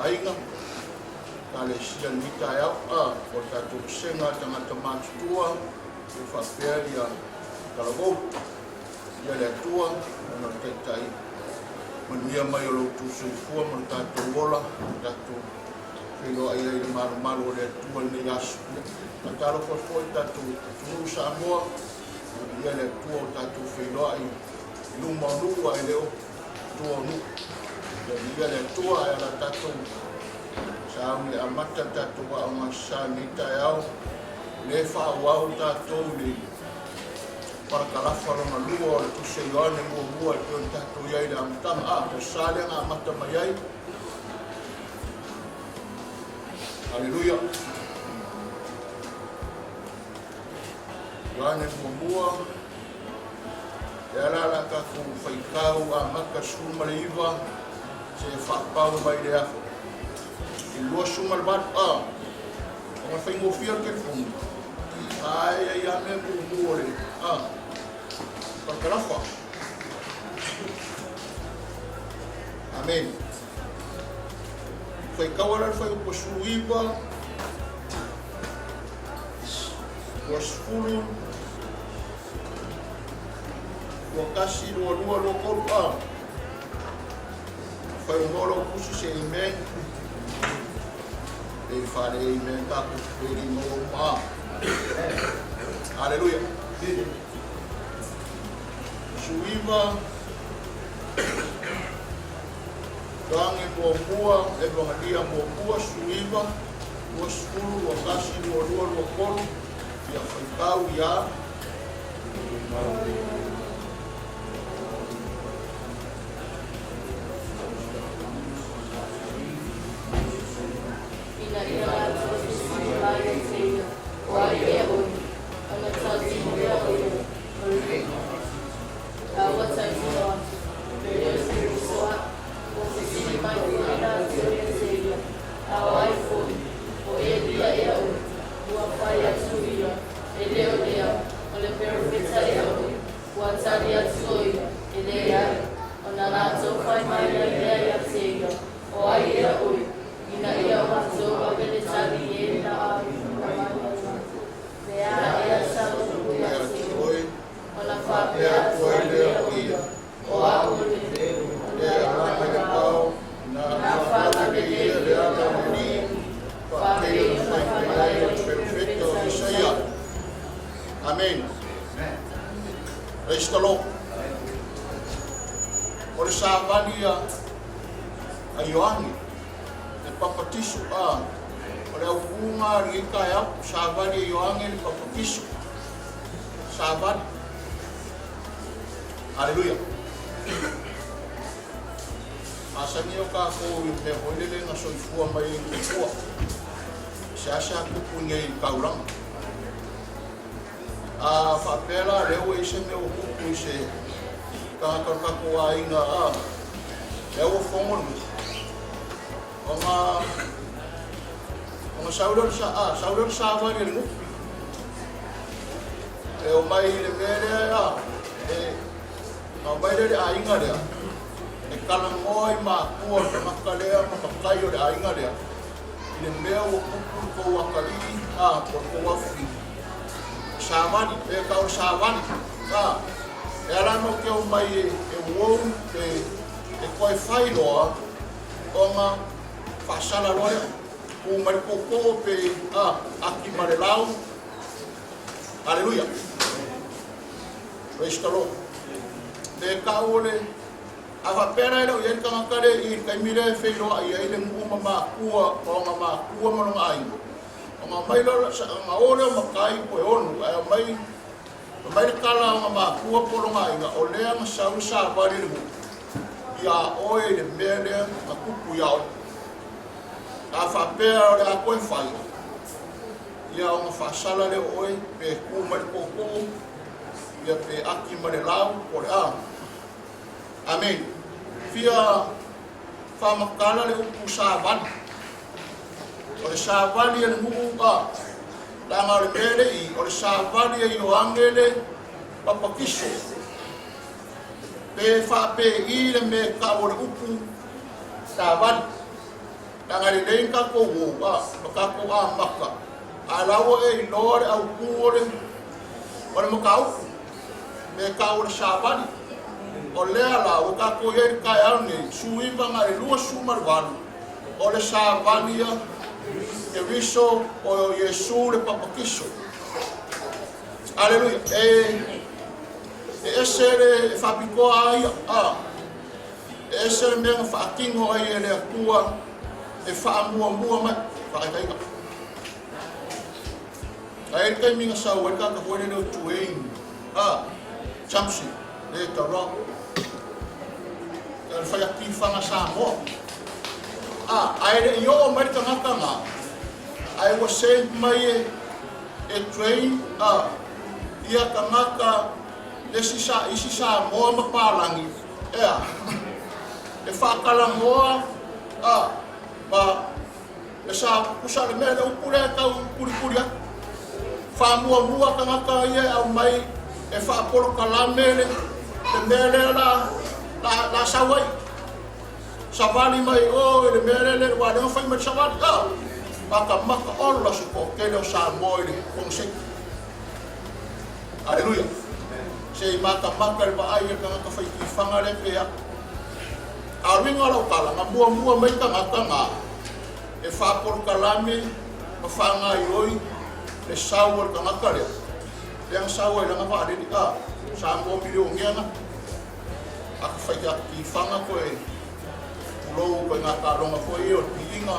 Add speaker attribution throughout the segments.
Speaker 1: ainga kale sia mita ya o tatou senga tangata matutua e whaperia kalagou ia le atua ona taitai manuia mai o loutu soifua ma tatou ola tatou whiloa ia i le maru o le atua le asu Matalo ko foi tatou tunu Samoa ia le atua o tatou whiloa i luma nua i leo tua nu ia le atua e ala tatou sa le amata tatou a masanita e au le whaauau tatou le para kalafa ronga lua o le tuse ioane mua i pio tatou iai le amatanga o sale nga amata mai ai. Haleluia. Ioane mua e ala ka ku whaikau a maka suma le iwa se whakpau mai le afo. I lua suma le bat o nga whaingofia ke fungi. Ai ame mua le Pakarafa. Amen. Foi kawalan foi posuiba. Was fulu. Wakasi lo kolpa. Foi ngolo kusi se amen. E fare amen ka ku peri no ma. Hallelujah. Suiva gange boa e bangalia boa suiva os fulu wakasi lo kolu ya fitau ya Amen. Praise the Lord. Ore sa valia a Ioane e papatisu ore au kunga rika ya sa valia Ioane e papatisu sa valia. Hallelujah. Asani o ka ko i te hoilele na soifua mai i kua. Sa kupunye i kauranga. Whapela leo e se meo kupu se kakako a inga leo whongonu o ngā saurero sa wari le ngupi e o mai le mere o mai le a inga lea e kalangoi ma kua te makalea ma makai o le a inga lea i le mea o kupu ko wakari ko wafi Savani, e kau savani. E ala no ke o mai e wou e koe whailoa o ngā whasala loa o mai koko pe aki marelau. Hallelujah. Praise the Lord. E kau ole a whapera ero i ka makare i kaimire whailoa i aile nguma mākua o ngā mākua manonga aingo. Ngā mai lora sa ngā ore o makai po e onu ai mai kala ngā mākua poronga inga o lea ngā sau sa wari rimu ia oe le mea lea ngā kupu ia o a whapea o le a koe whai ia o ngā whasala le oe pe ku mai koko ia pe aki mai lau o le a Amen. Fia whamakala le upu sa wani o le savali e ngu langa o le mere i o le savali e o angele papakiso pe whape i le me ka o le upu savali Nangari nei ka ko ka ko maka. Alawa lore au kuore. Ora mo kau. Me kau le sabani. O le ala o ka ko ye ka ya ni suiva ngai lua sumar walu. O le sabani ya e viso o Yesu le papakiso. Aleluia. Ese le fapiko ai ese le me fa kingo ai le kua e fa mua mai fa kai ka. Ai kai minga sa o ka ka hore no tuing. Chamsi le taro. Ka fa ya ki fa na sa mo. Ai le yo mai ka nga. I was sent mai e train ia ka ngaka isi sa mo mapalangi e whakalang hoa ba e sa kusa le mele upure ka upuri whamua ka ngaka ia au mai e whaporo ka la mele le mele la sawai savali mai le mele le wale o whai mai savali maka ola suko kele o sa moile konsek. Aleluia. Sei maka le ai ka ka fai ki fanga le pe a. Aringa lo kala mua mai ka nga. E fa por kalame ma fanga yoi le sawo ka makale. Yang sawo le ngapa ade ka sa mo video ngiana. Aku fai ki fanga ko e. Lo ko nga ka ronga ko yo tinga.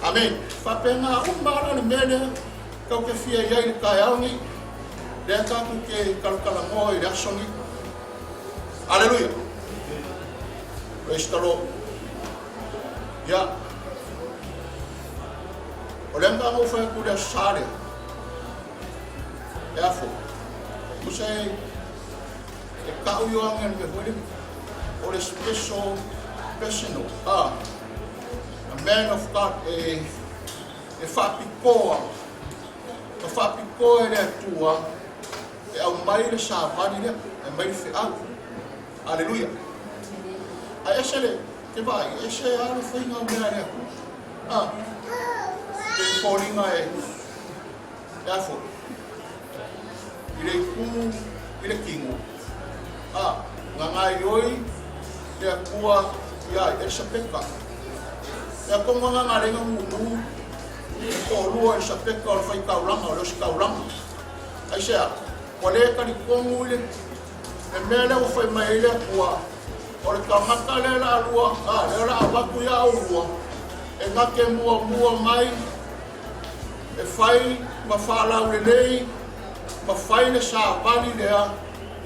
Speaker 1: Amen. Fapenga umara ni mele kau ke fia yai le kaiaungi le ka ku ke kalkala moi le asongi. Aleluia. Praise the Lord. Ya. Olenga mo fa ku le sare. Therefore, you say e ka u yo angen ke hole or special personal. A man of God, e whapikoa e rea tua, e au mai le sāwani rea, e mai le whiau. Aleluia. A ese le, te vai, ese ale whainga o mea rea. Te whoringa e afo. I le ku, i le kingo. Ngā ngai oi, rea kua, ia, e sa peka. Ya konga nga renga munu ko lua sa peka o fai kaulanga o si kaulanga ai sea ko le ka ni kongu le e mele o fai mai le kua o le ka maka le la lua le la awaku ya o lua e nga ke mua mai e fai ma fala o le nei ma fai le sa vali lea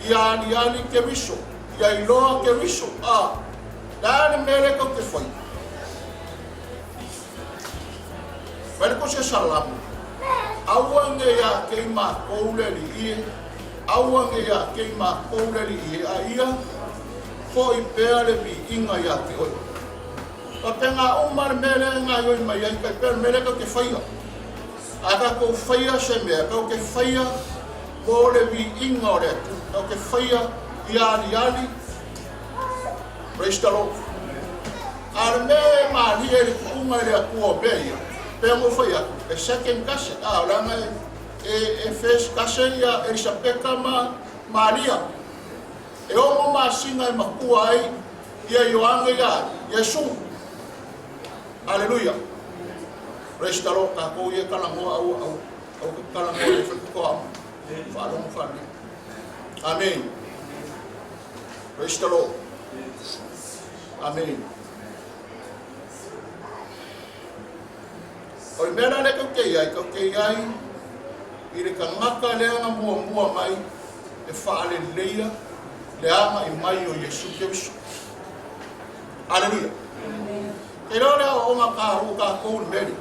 Speaker 1: iani ke viso ia iloa ke viso la le mele ko ke fai. Vale ko se salamu. Awange ya ke ma kouleli ie. Awange ya ke ma kouleli ie a ia. Ko i pere bi inga ya ke oi. Pa penga umar mele nga yoi mai ai ka pere mele ka ke whaia. Aka ko whaia se mea, ka ke whaia ko le bi inga o retu. Ka ke whaia iari. Praise the Lord. Ar me ma lieri kunga le kua beia. Pengo foi a second case oranga e first case ia e sa peka Maria e o ma singa e makua ai ia Ioanga ia Yesu. Aleluia. Praise the Lord. Ka ko ia kala mo au kala mo e ko falo mo fali. Amen. Praise the Lord. Amen. O mera le kau kei ai, i re ka ngaka lea mua mai, e whaale leia, le ama i mai o Yesu Kirisu. Aleluia. Kei rau lea o ngā kāhu ka kou le meri,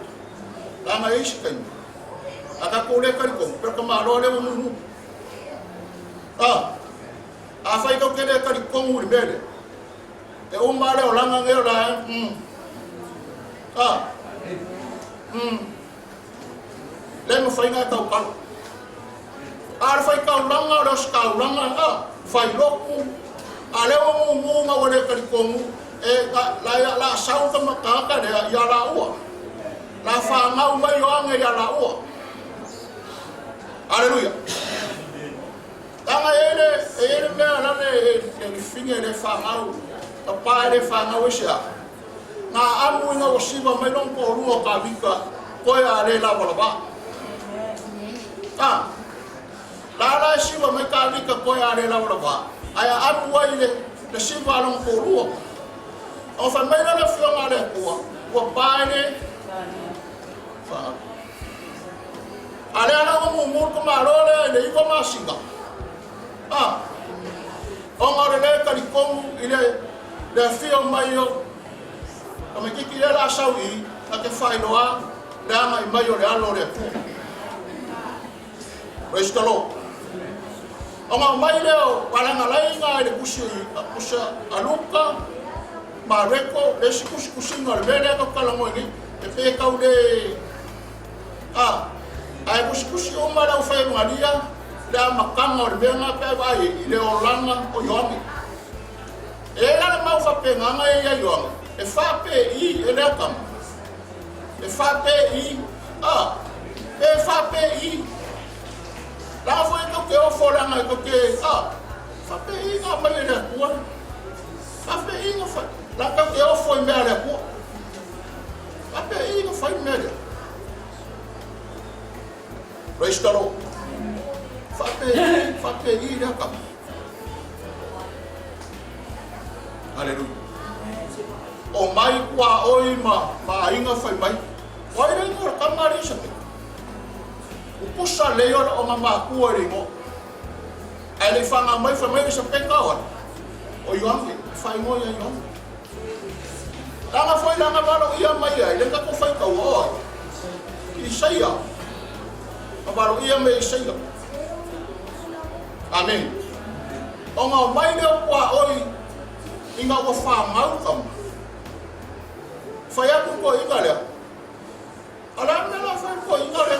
Speaker 1: langa eisi kai, a ka kou le karikongu, pero ka maro le munu. A whai kau ke le karikongu le meri, e o mare o langa ngeo la le mo fai nga tau kala. Ar fai kaulanga, ros kaulanga, fai loku, a le o ngunga wale karikongu, la sau ka makaka le ya la ua la fa ngau mai o anga ya la ua. Haleluya. Tanga ele me ala le finge le fa ngau ta pa le fa ngau sia na amu nga o siwa mai long ko rua ka vika ko ya le la wala ba la siwa mai ka vika ko ya le la wala ba aya amu wai le siwa long ko rua o fa mai la fiona le ko pa le fa ale ana mo ko ma lo le i ko ma singa o ngore le ka li komu ile le fio mai yo kama kiki le la sawi ka te fai loa le ama i mai yo le alo le pu restalo o ma mai le o wala nga lai nga le kusi aluka ma reko le kusi nga le le ka kala mo ni e pe ka ule ai kusi o ma la fai maria da makanga o benga pe vai ile o langa o yomi e la ma fa pe nganga e yomi e fa pe I ele kam e fa pe I e fa pe I la fo ke o fo langa ko ke fa pe I nga ma le ko fa pe I nga fa la ka ke o fo me le ko fa pe I nga fa me le restaro Fate I le kam. Haleluya. O mai kwa oi ma inga fai mai. Oi le ngor kamari sa te. Upusa le o ma ku ore ngo. Ai le fanga mai fa mai sa peka ora. O yoange fai mo ya yoange. Langa foi langa balo ia mai ai le ka ko fai ka oi. Isaia. Balo ia mai Isaia. Amen. Onga mai le kwa oi inga wa fa mau kam. Fa ya ko inga le. Ala me la fa ko inga le.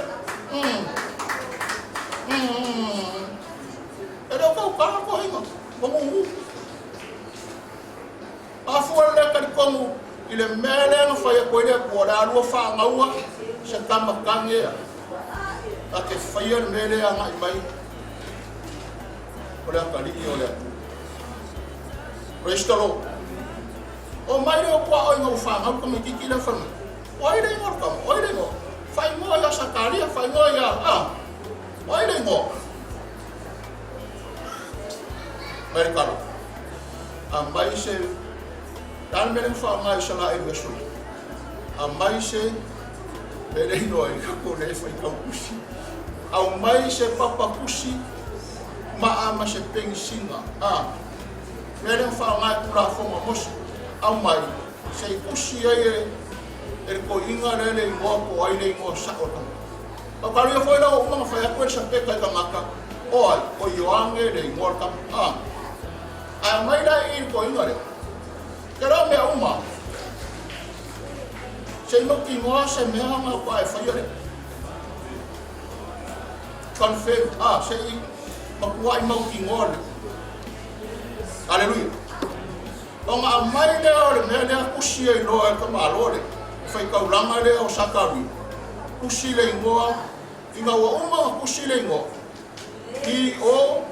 Speaker 1: Ele ko inga. Como afu le ka como ile mele no fa ya ko le ko da lu fa ngawa se tama kange. Ake fa ya mele anga mai. Olha kali olha. Restalo. O mai o kwa o ngo fa ngau ko mi ki le fa. Oi le ngo kam, oi le ngo. Fai mo ya sakaria, fai mo ya oi le ngo. Merkalo. Ambai se dan melen fa mai sala e beso. Ambai se bele no e ko le fa ka kusi. Au mai se papa kusi. Ma se pensinga meren fa nga kura foma mos au mai sei kusi ai ko inga le ngo ko ai le ngo sa o ta pa ri foi la o ma fa ko sa pe ka maka o yoange le ngo ka mai da I ko inga le kero me uma sei mo ki ngo se me ma ko ai fa yo le confirm sei makuai mau ki ngole. Haleluya. Onga mai le o le mele kusi e loa ka malole. Fai ka ulanga le o sakaru. Kusi le ngoa inga wa uma kusi le ngoa. I o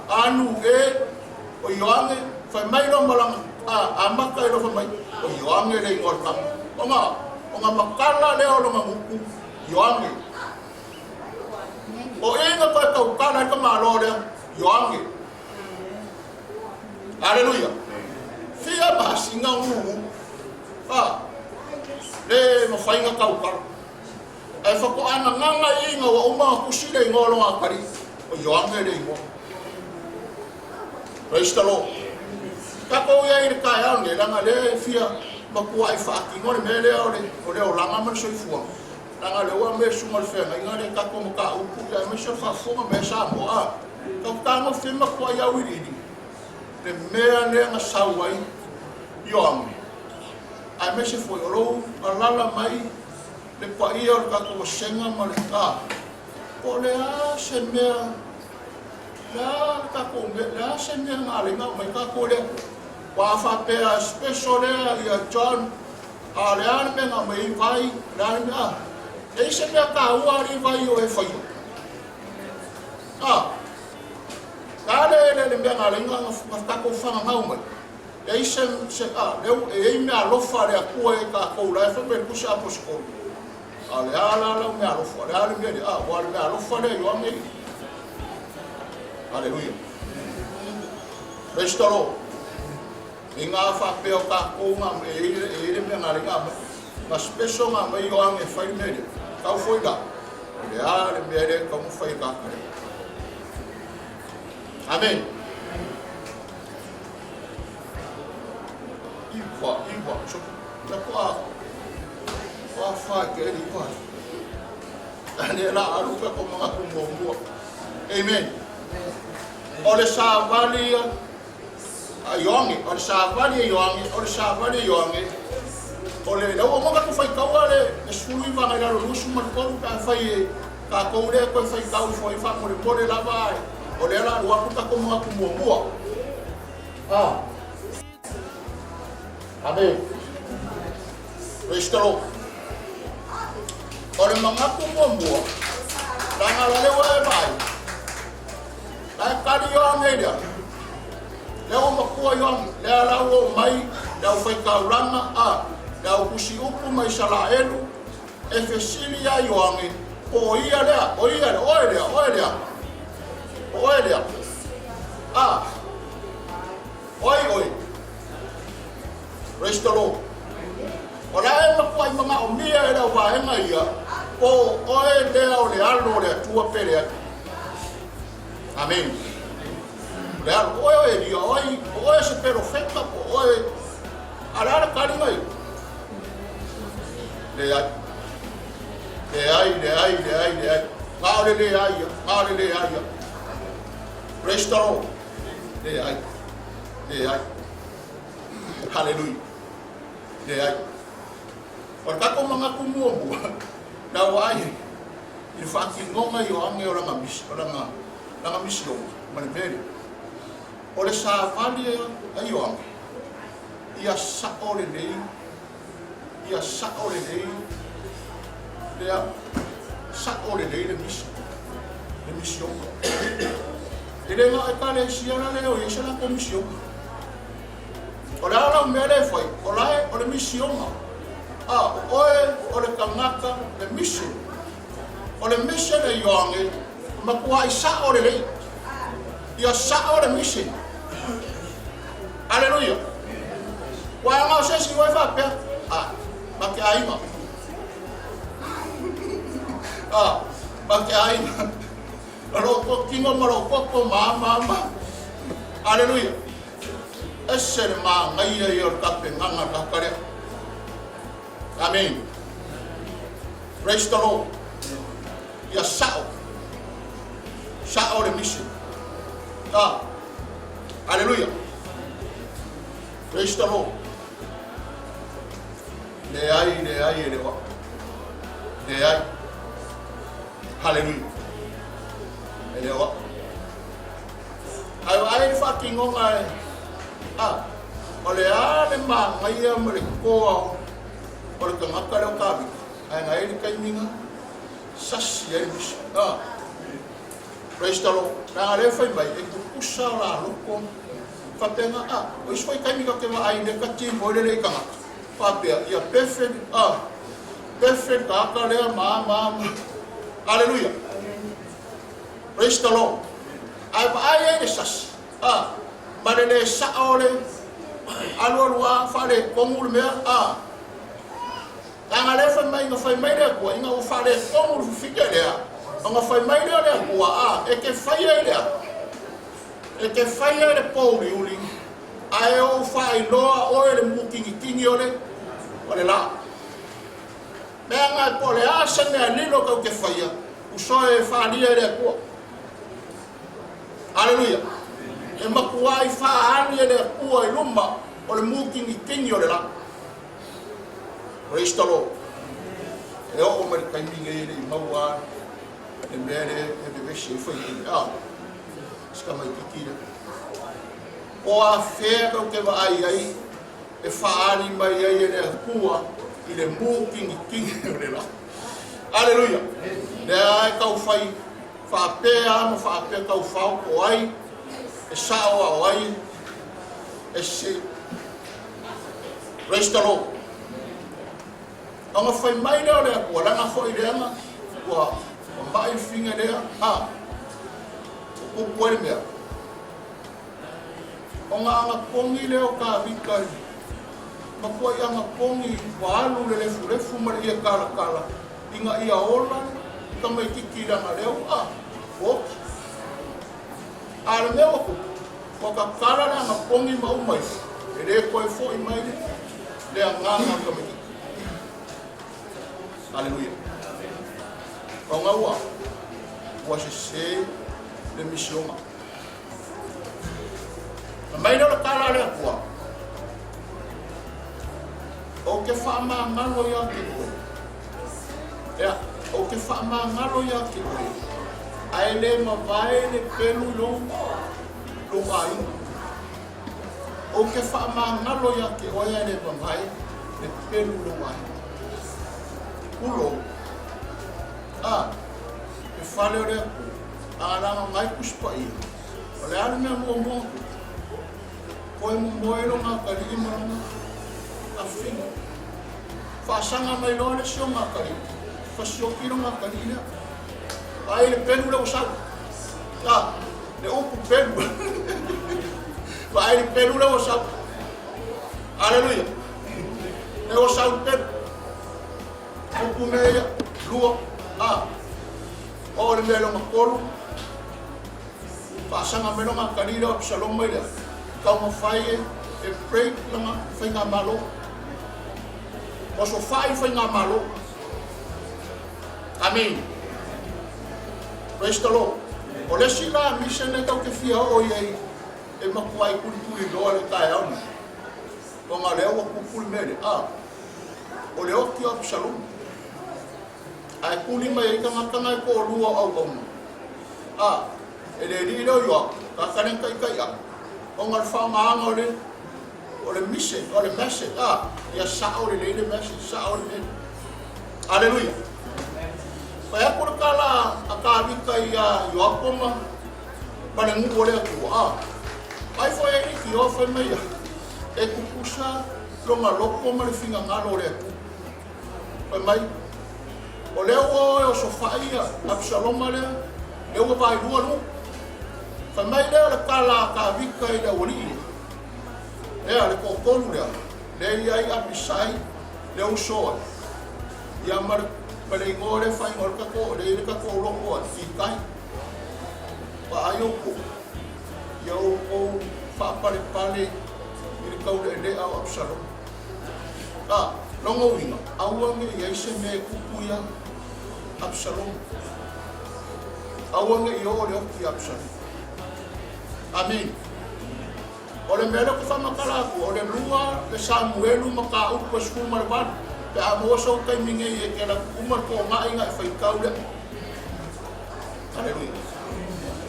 Speaker 1: anu o yoange fai mai lo malanga amaka lo fai mai o yoange le ngor kam. Onga makala le o lo nguku yoange. O inga ko ka ukana ka malole yoange. Haleluya. Fia basinga ngu. Le mo fainga ka ukana. Ai fa ko ana nganga inga wa uma kusile ngolo akari. O yoange le ngo. Praise the Lord. Ka ko ya ir ka ya ne langa le fia makua ai fa ki ngore mele o le o langa man so fu. Langa le wa me sumal fe ngai ngare ka ko ka upu ya me so fa fu me sa mo ka mo fe ma ko ya wiri ni le me ne nga sawai yom ai me se fo ro ala mai le pa ia ka ko senga ma le ka ko le se me la ka ko me la se me ma le ma ka ko le Wa whapea special lea ia John. A leana me ngā mei vai, leana me a. E se mea ka ua ri vai o e whaio. Ka le mea ngā ringa ngā tako whanga ngau mai. E se leu e ei mea lofa rea kua e ka koula e whape kusa aposkolu. A le ala mea lofa, le ala mea le wale mea lofa le yoa mei. Aleluia. Praise the Lord. I ngā whapeo ka kounga e ere mea ngā ringa mai. Ngā special ngā mai o ange whai mele. Kau whoi la. Le ale mea re kau mu whai ka kare. Amen. Iwa. So, na kua. Kua whai ke eri kua. Ane la aruka ko mga kumomua. Amen. Ole sa vali Iongi, o sa vali Iongi, ole lau o mga kufay kawa le sului va ngai lalo lusu man koru ka fai ka koure ko fai kau foi fa mo le pole lava ole la wa puta ko mga kumua. Amen. Praise the Lord. Ole mga kumua. Tanga le wa vai. Lai kari Iongi dia. Leo makua Iongi, lea lau mai, leo whai kauranga, leo kusi upu mai Salaelu, e whesilia Iongi, o ia lea, oe lea. Oi. Praise the Lord. O lae makua I mga o mia e leo vaenga ia, o oe lea o le alo lea tua pere atu. Amen. Oe se perfecta, oe alara kari mai. Le ai. Ngāore le ai. Praise the Lord. Le ai. Hallelujah. Le ai. O kako mga kumua na wai. I whakingonga I o ange o langa misi o manipere. O le sa vali a Iongi. Ia sa'o le nei. Lea sa'o le nei le misi o. E le ngā e ka le siana leo i se la ko misi o. O le ala mea le whai. O lae o le misi o. O le kangaka le misi. O le misi le Iongi. Makua I sa'o le nei. Ia sa'o le misi. Aleluia. Wa ngau se si wai fa pe. Maki aima. Maki aima. Alo ko kingo maro ko mama. Aleluia. Ese ma ngai ia ka pe nganga ka kare. Amen. Praise the Lord. Ia sa'o le mission. Hallelujah. Praise the Lord. Le ai. Hallelujah. Le wa. Ai fucking on ai. Ole ale ma ngai amre ko. Ole ka makalo ka. Ai ngai kai minga. Sas ye mis. Praise the Lord. Na le fai mai e kusa la loko. Fapenga o isoi kai mika ke ai ne kati mo le ka. Fapea ia perfect ka le ma. Hallelujah. Praise the Lord. Ai sas. Ma le saole alua fale komul me Tanga le fai mai le ko inga o fale komul fikelea. Nga fai mai le kua e ke fai le pouri uli ai o fai loa o le mukingi ole la menga pole asa me lilo ka ke fai uso e fai le kua. Hallelujah. E makuai fa ani le kua I luma o le mukingi ole la. Praise the Lord. E o mai kai minge I maua e mere e de vesi foi ska mai kikira o a fea kau ke vai ai e whaani mai ai e lea kua i le mū kingi o le la. Aleluia. Lea ai kau whai whaapea ama whaapea kau whau o ai e sao au ai e se Praise the Lord. Anga whai mai leo lea kua langa whai leanga kua mai whinga lea o kupuere mea. O ngā anga kongi leo ka vikai. Ma kua i anga kongi wālu le lefu mara ia kala. Inga ia ola, ka mai kiki ranga leo. O. Ale mea wako. Ko ka kala na anga kongi mau mai. E re koe fo i mai le a nganga ka mai kiki. Aleluia. O ngā ua. Ua se le misionga. Mai no kala le kua. O ke whaama ngalo ia ke koe. Ea, o ke whaama ngalo ia ke koe. Ai le ma vai le pelu lo ai. O ke whaama ngalo ia ke oia le ma vai le pelu lo ai. Ulo. E whale o le aranga ngai kuspa i. O le ale mea mua. Koe mo moero ngā kari i maranga a whinga. Whaasanga mai loa le sio ngā kari. Whasiokiro ngā kari i lea. Ai le penu leo sau. Le upu penu. Ai le penu leo sau. Aleluia. Leo sau penu. Upu mea lua. O le mea longa kolu. Whaasanga mai longa kari leo Absalom mai lea. Kau mawhai e pray langa whai ngā malo. O so whai ngā malo. Amen. Praise the Lord. O lesi la mission e tau ke whia o iei e makuai kuri loa le tae auna. O ngā leo wa kukuri mere. O leo ki o Absalom. Ai kuri mai e kanga e ko lua au auna. E le li leo yoa. Ka karen kai a. O ngā whaamaanga o le mission, o le message, ia sao le leile message, sao le leile. Aleluia. Pai akura kala a ka wika i a Ioapoma, pane ngu o lea kua. Pai fo e ki o whai mai e kukusa longa loko ma le whinga ngalo o lea kua. Pai mai, o leo o so whai a Absaloma lea, leo o vai rua no. Pai mai lea le kala ka wika i le wali. Lea le kokolu lea. Lea iai apisai le usoa. Ia mare ngore whai ngore kako, le ire kako loko a tikai. Pa ai oko. Ia oko whapare pale i le kaule e le au Absalom. Longo winga. Auange iai se me kukuia Absalom. Auange i o le oki Absalom. Amen. O le mele ko whamakala aku, o le lua le Samuelu maka upa skuma le wadu. Pe a mua sau kai minge i e kera umar ko ngai ngai whaikau le. Aleluia.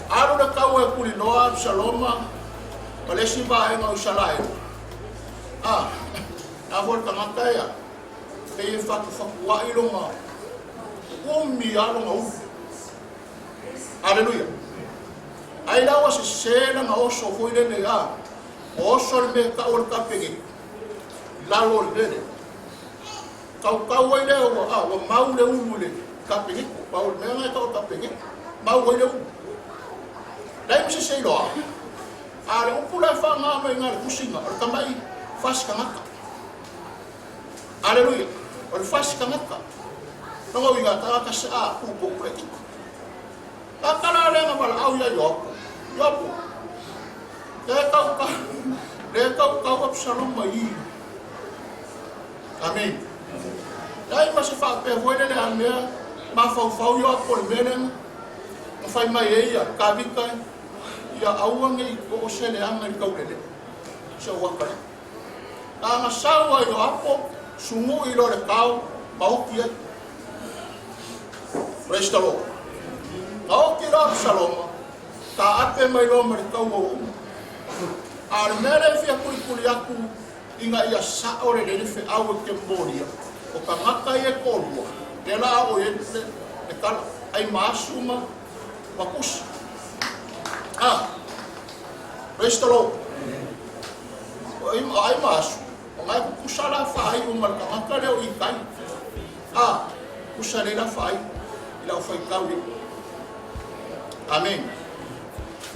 Speaker 1: Aru le kau e kuri loa Absaloma, o le si vae ngau Salae. A vol tangata ea, pe e whakua i longa, umi a longa ufu. Aleluia. Ai lawa se sena na oso foi le a. Oso le me ka o ka pegi. La lo le. Kau ai le o mau le ule ka pegi. Mau me nga ka pegi. Mau le u. Dai se se lo. Ale o pula fa nga me nga kusinga. O tamai fas ka ngaka. Aleluia. O fas ka ngaka. No winga ta ka sa ku po preki. Kakala le nga bala au ya yo. Yopo. Le kau Absalom mai. Amen. Dai ma se fa pe voile le amea ma fau yo por menen. Ma fai mai ia ka vika ia auange i ko se le anga i kaulele. Se waka. Ma sawa yo apo sumu i lo le kau maukia. Praise the Lord. Kau kira Absalom. Ta ape mai lo mai kau o. Ar mere fia kuli aku inga ia sao le fe au ke moria. O ka ngaka e kolua. Te la o e te kala ai masuma makus. Praise the Lord. Ai masu. O ngai kusala fai o mal ka ngaka le o ikai. Kusale la fai. Ila o fai kauri. Amen.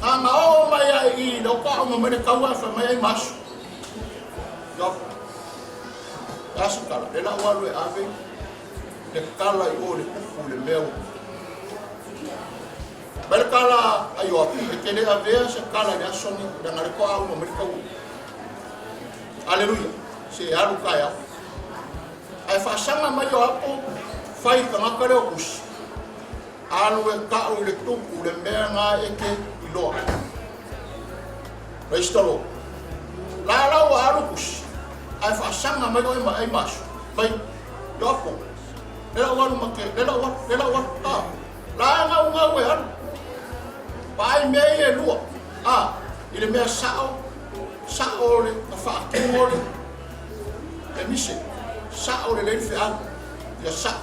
Speaker 1: Ngao mai ai do ka o mai ka wa fa mai masu. Yo. Asu kala le la wa le ave. Le kala I o le ku le meu. Bel kala ayo e ke le ave se kala ya soni da ngare ko au mai ka u. Aleluia. Se alu kaya. Ai fa sanga mai yo apo fai ka ngakare o kus. Alu e ka o le tuku le mea ngā eke I loa. Praise the Lord. La la o alu kus. Ai fa sanga mai o ai masu. Mai yo apo. Lela walu make, lela walu. La ngā ue alu. Pai mea e lua. Ile mea sao le, ka whaakungo le. E mise. Sao le leini whi alu. Ia sao.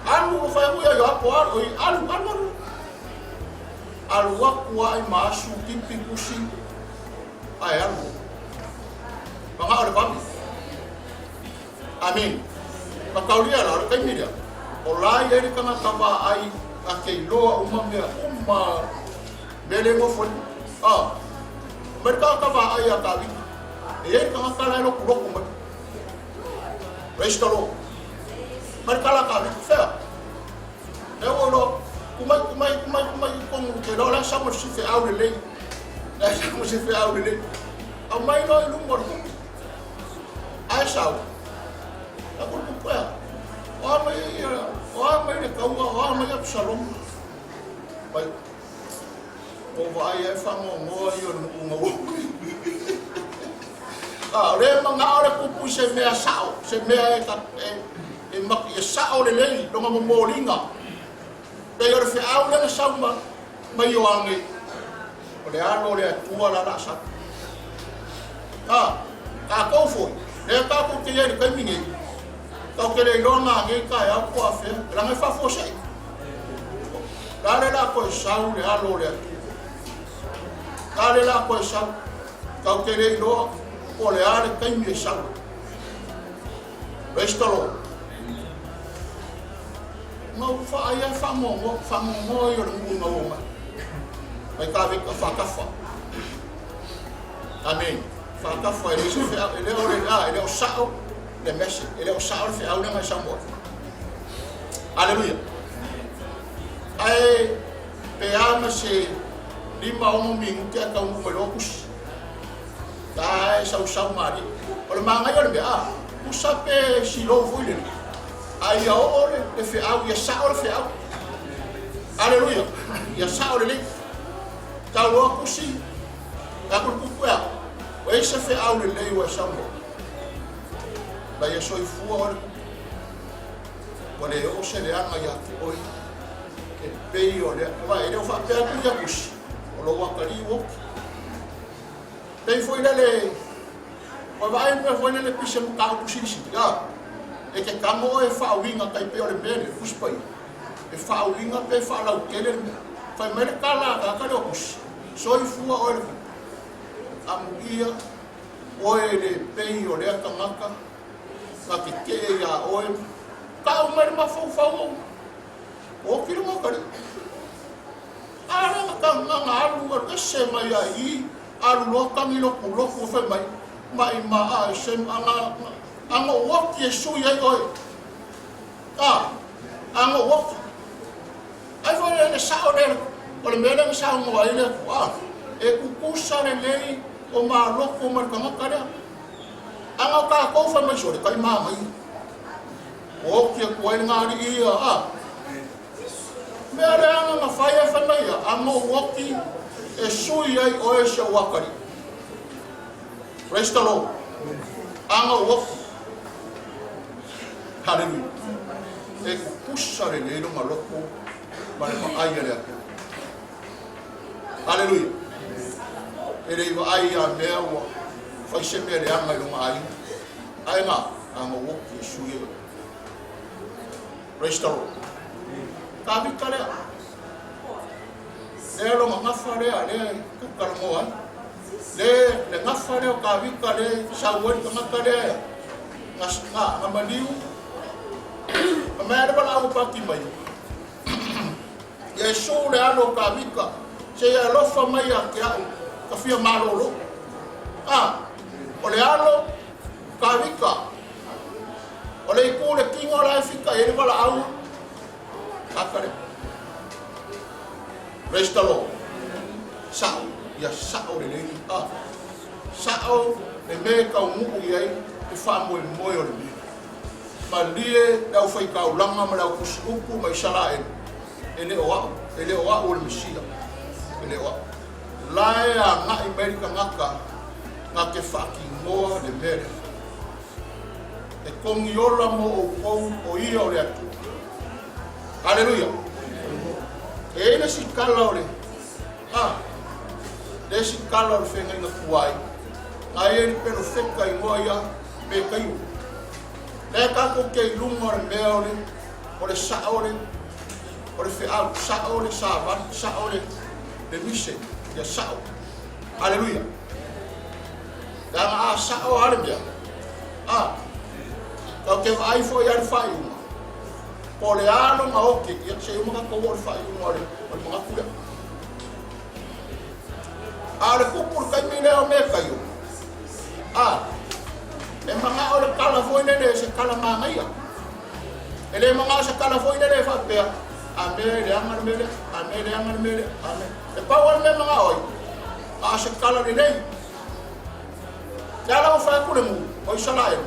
Speaker 1: Alu o whai uia yo apo alu. Alu. Alu waku ai maasu tipi kusi. Ai alu. Mga ole pami. Amen. Makaulia la kai miria. O lai eri kama kama ai a kei loa umamea mele mo fon. Mereka kama ai a kawi. E kama kala lo kuroko mo. Praise the Lord. Mereka la kawi fair. Eu lo kumai com que lo la samo se fe au le. La samo se fe au le. Au mai no lu mo. Ai sao. Aku lupa. Orang mai le kaua, orang mai Absalom. Baik. O vai e fango mo yo no. Le manga ora kupu se mea sao, se mea e mak e sao le lei, longa mo molinga. Pe ora fe au le sao mai yo ange. O le alo le tua la sa. Ka ko foi. Le ka ko te ye ka mingi. Kau kele longa nge ka ya ko afe, la me fa fose. Dale la ko sau le alo le. Dale la ko sau. Kau kele lo ko le ale kai mi sau. Restolo. Mau fa ya fa mo yo ngu no ma. Mai ka ve ka fa. Amen. Fa ka fa ele se ele o sao. Le messe, ele o sao fe au na sambo. Aleluia. Ai pe ama se lima o mingu te ka un melokus. Dai sau mari. O manga yo be usa pe silo fuile. Ai o le fe au ya sao fe au. Aleluia. Ya sao le. Ka lo kusi. Ka ku ku ya. O ese fe au le o sambo. Vai a soi fua ole o se le anga ya oi e pei ole vai ele o fa pe ku ya kus o lo wakari wo pei foi le o vai me foi le pise mu ka ku si ya e ke kamo e fa winga kai pe ole bele kus pai e fa winga pe fa la ukele fa merkala ka lo kus soi fua ole amuia ole pei ole ka maka Kaki ke ya oe ka umar ma fau o kilo mo kari ara ka nga alu wa se mai ai alu lo kamilo kulo ko fe mai ma se anga waki su ye oe anga waki ai foi ele sao dele o mele sao mo ai le e ku sa le o ma lo ko mar ka kari anga ka ko fa mai sore kai mai o ke ko ai ngari ia mere anga ma fai fa mai anga woki e sui ai o e se wakari. Praise the Lord. Anga woki. Hallelujah. E kusare le no maloko ma ai le. Hallelujah. ele iwa ai a mea ua fai se mea le anga i lunga ai ai ngā anga woki e sui e praise the Lord ka vika lea le longa ngafa lea le kakarangoa le ngafa lea ka vika le sauwari ka ngaka lea ngā maliu a mea le wala au paki mai Yesu le alo ka vika se ia lofa mai a ke au ka fia malolo o le alo ka vika o le iku le kingo la fika e le wala au akare praise the Lord sao ia sao le leini sao le me ka ungu i ai te wha moe moe o le me ma lie lau fai ka ulanga ma lau kusi uku mai sala e le o au le mesia e le o au lae a ngai merika ngaka ngā ke whaki ngoa le mere e kongi ola mo o kou o ia o le atu Hallelujah e ina si kala o le le si kala o le whenga inga kuai ngā e ni peno wheka i ngoa ia me kaiu le kako kei lunga o le mea o le sa o le whiau sa o le sa van sa o le mise ia sa o Hallelujah Danga sa o ale mea kau ke ai fo ia le whai unga po le alo ma oke ia se umaka kou o le whai unga o le mga kule le kupur kai mine o me kai o e mga o le kala foi nene se kala mangaia e le mga se kala foi nene whapea a me le anga mele e pau al me mga oi a se kala le nei te ala o whai kule mu o i sala e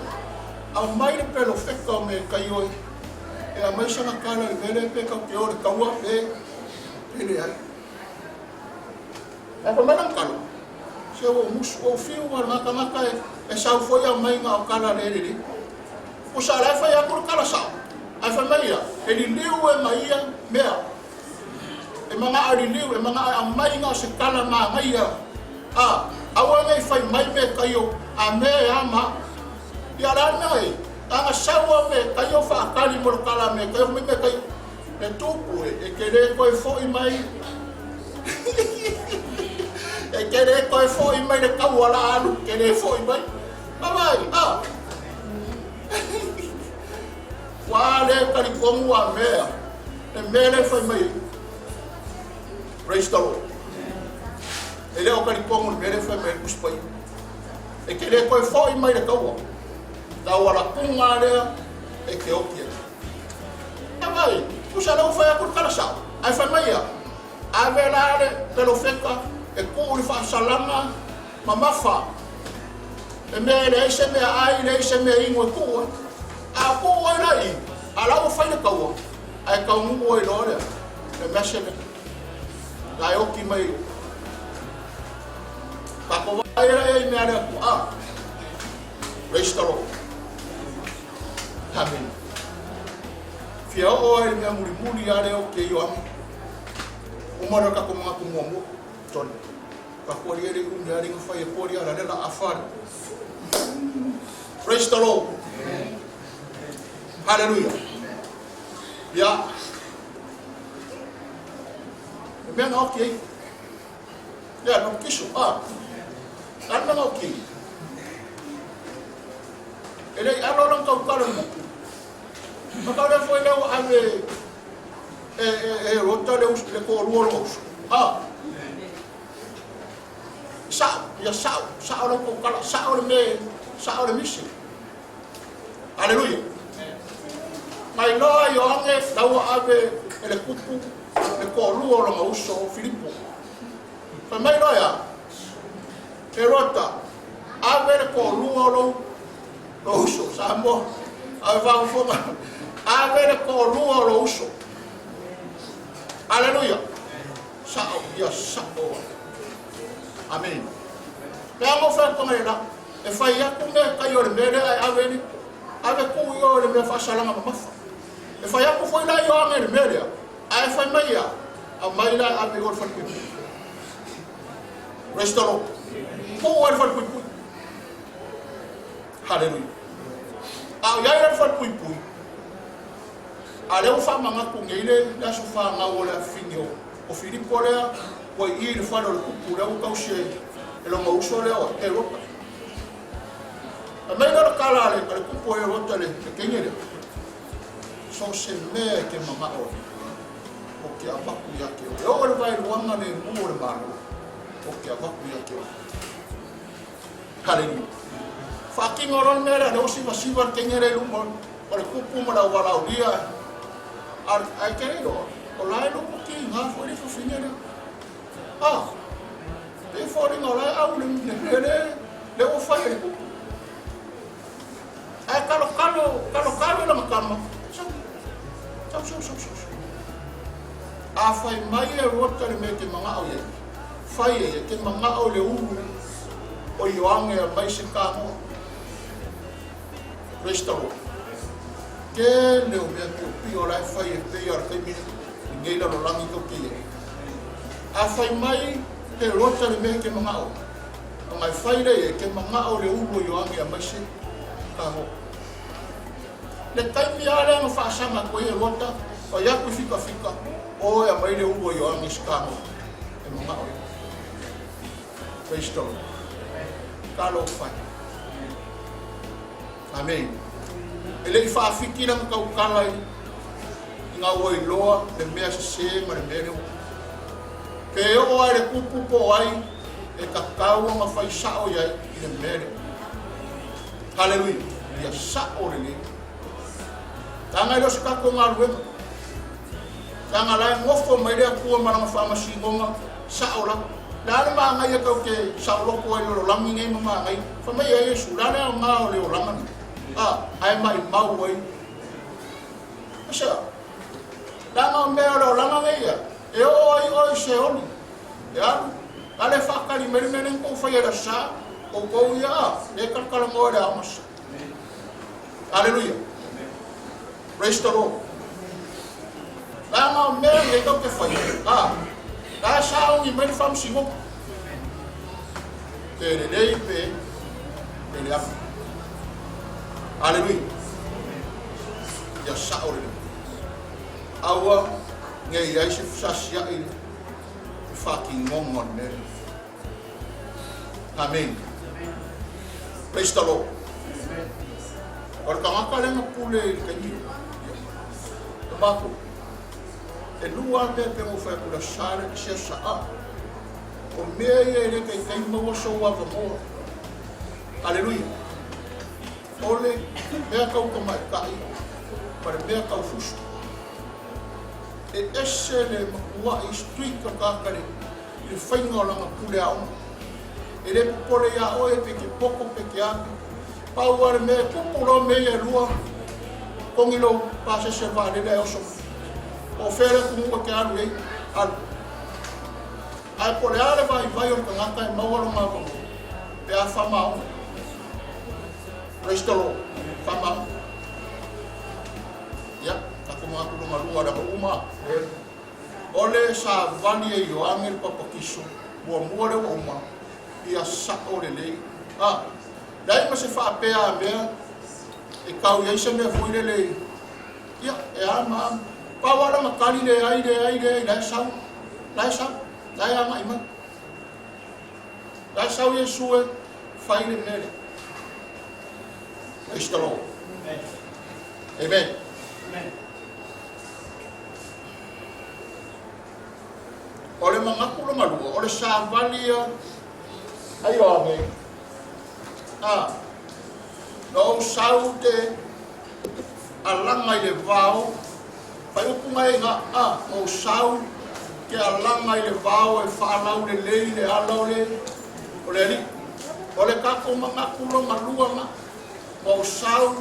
Speaker 1: au mai le pelo wheka o me kai oi e a mai sanga kala le mele peka o te ore kaua e le ai e pa manang kalo se o musu o fiu war maka e sau foi a mai ngā o kala le le o sa lai fai a kuru kala sao ai fa mai e li liu e mai mea e mga a li liu e mga a mai ngā se kala ma mai awa ngai fai mai me kaio a me ama ia la nai anga sawa me kaio fa kali mo kala me kaio me kaio e tupu e kere ko fo i mai e kere ko fo i mai de kawala anu kere fo i mai Mamai, wale kari kongu a mea, e mele fai mai. Praise the Lord. E leo kari kongu mele fai mai kuspai. E ke le koe fai mai le kaua. Tau ala kunga lea, e ke okia. Mamai, kusa leo fai akul kala sao. Ai fai mai a. A velare, pelo feka, e kuri fa salama, mamafa. E mea le eise mea ai, le eise mea ingo e kua. A kua e rai, a lau fai le kaua. Ai kau mungu e lore, le mea se mea. Gai oki mai. Kako vai e mea le kua. Praise the Lord. Amen. Fia o e mea muri muri a leo ke i o ami. Umara kako mga kumuamu. Tone. Kako ri ere unga ringa fai e pori ala lela afari. Praise the Lord. Amen. Hallelujah. Ya. Bem ok. Ya, não quis. Não ok. Ele agora não tá o cara muito. Agora foi leu a rota leu os coruos. Sao não com cara, sao le mission. Aleluia. Mai loa i onge tau ave ele kupu le koru o longa uso Filipo. Pa mai loa e rota ave le koru o lo uso samo ave va foma ave le koru o lo uso. Aleluia. Sao ia sao. Amen. Pea mo fa ko mai la e fai aku me kai o le mere ave ni ave ku yo le me fa salanga mafa. E fai aku foi la yo ame le mere. Ai fai mai a mai la ave o fa ki. Restaurant. Po ar fal pui pui. Haleluia. A ia ar fal pui pui. A leo fa manga ku ngile na so fa nga ola finio. O Filipo lea o i le fa lo ku le o kausi e lo mo uso le o e ropa. A me no kala le ku po e rota le ke ngile. So se me ke mama o. O ke apaku ya ke o. O le vai luanga le mu le mano. O ke apaku ya ke o. Haleluya. Fucking orang merah, dah usir masih berkenyer lumon. Kalau kupu mana walau dia, ai kere do. Olai lu kuki, ngah fori fufinya dia. Dia fori ngolai au le ufai le kupu. Kalau lang kama, fai mai e rota le me ke mga au ye. Fai e ke mga au le uru. O yoange a mai se kamo. Restalo. Ke leo mea ki o pio lai fai e pei ar kaimine. Ngei la lo langi to kia. A fai mai te rota le me ke mga au. O ngai fai le e ke mga au le uru o yoange a mai se kamo. Le kaimi ale ang whaasama ko e rota. O yaku fika. O e mai le uru o yoange se kamo. E mga au. Restalo. Kalau fai. Amen. Ele fa fikira kau kalai nga oi loa le mea se ma le mea. Ke o ai le kupu po ai e kakau ma fai sao ia i le mea. Haleluya. Ia sao le. Tanga lo ska ko ngalwe. Tanga la ngofo mai le ku ma ma fa ma singonga sao la. Dale ma ngai ko ke saulo ko lo langi ngai ma ngai fa mai e su dale ma le langan ai mai mau wai asa dama me lo langan ngai e o se oni ya ale fa kali meri menen ko fa ya sa o ko ya le kal kal mo da mas haleluya praise the Lord dama me e ko ke fa da sao ni men fam singo ele dei pe ele af haleluya ya sao le awa ngai ai se sasia il fucking ngomon ne amen praise the Lord or kama kale ngapule kanyi tabako e lua te mo fa kula sare se sa o me e ke mo so wa mo haleluya ole me ka ko mai kai para me ka fusto e esse le wa street ka kare le fainga la pule au ele pole ya o e pe ke poco pe ke a power me ko lo me e lua kongilo pase se va de o so o fere como que alu ai por ale vai o tanga e mau ma ko pe a fama restolo fama ya aku ma da uma ole sa vali e yo angel papakiso bo more o uma ia sa ole le dai ma se fa pe a me e kau ye se me foi le ya e ama pawala makali le ai la sau la ya mai ma la sau Yesu fai le nele estalo amen ole mangaku lo malu ole sa valia ayo ame no saute alanga le vao pai o pungai nga o sau ke alanga le vao e whanau le lei le alau le o le li o le kako mangaku lo malua ma o sau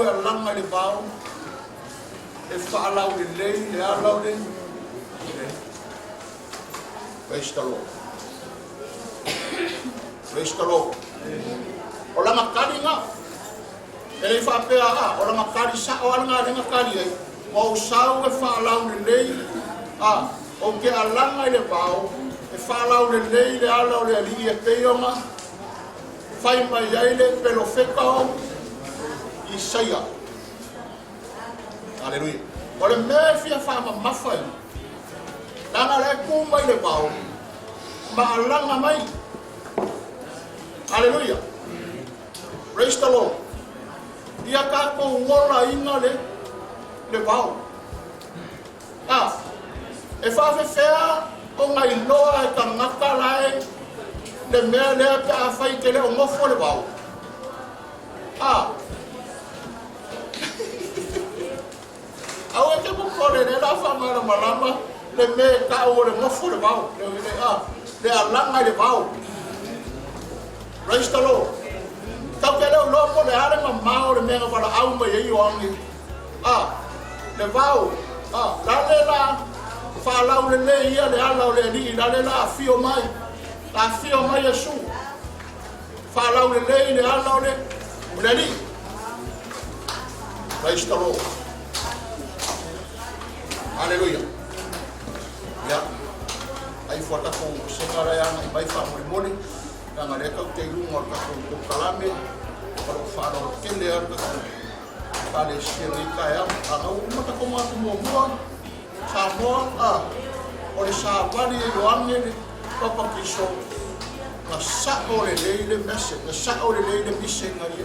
Speaker 1: e alanga le vao e whanau le lei le alau le praise the Lord praise the Lord o la makari nga ele fa pe o la makari sa o nga le makari ai o sau e fa la le lei o ke alanga le pau e whalau le lei le ala o le ali e peionga, whai mai ai le pelo whekao i saia. Aleluia. O le mea fia whama mawhai, nanga le kumai le wau, ma alanga mai. Aleluia. Praise the Lord. Ia ka ko ngola inga le wau. E whawhewhea o ngai loa e ka ngaka lai le mea lea pe a whai ke le o ngofo le wau. Au e ke mokore le la whamara marama le mea ka o le ngofo le wau. Le alanga le wau. Praise the Lord. Tau ke leo lopo le arenga mao le mea wala au mai e ioangi. Le wau. La le la whalau le le ia le ala o le ali. La le la fio mai. La fio mai Yesu. Whalau le le ala o le ali. Praise the Lord. Hallelujah. Ya. Ai fuata ko sengara yang mai fa mori. Nanga le kau te lunga ka ko kalame para faro kende ar ka pale shiri ka ya ana umata ko ma mo sa mo o le sa vali lo ame papa kiso na sa o le le messe na sa o le le mise ngai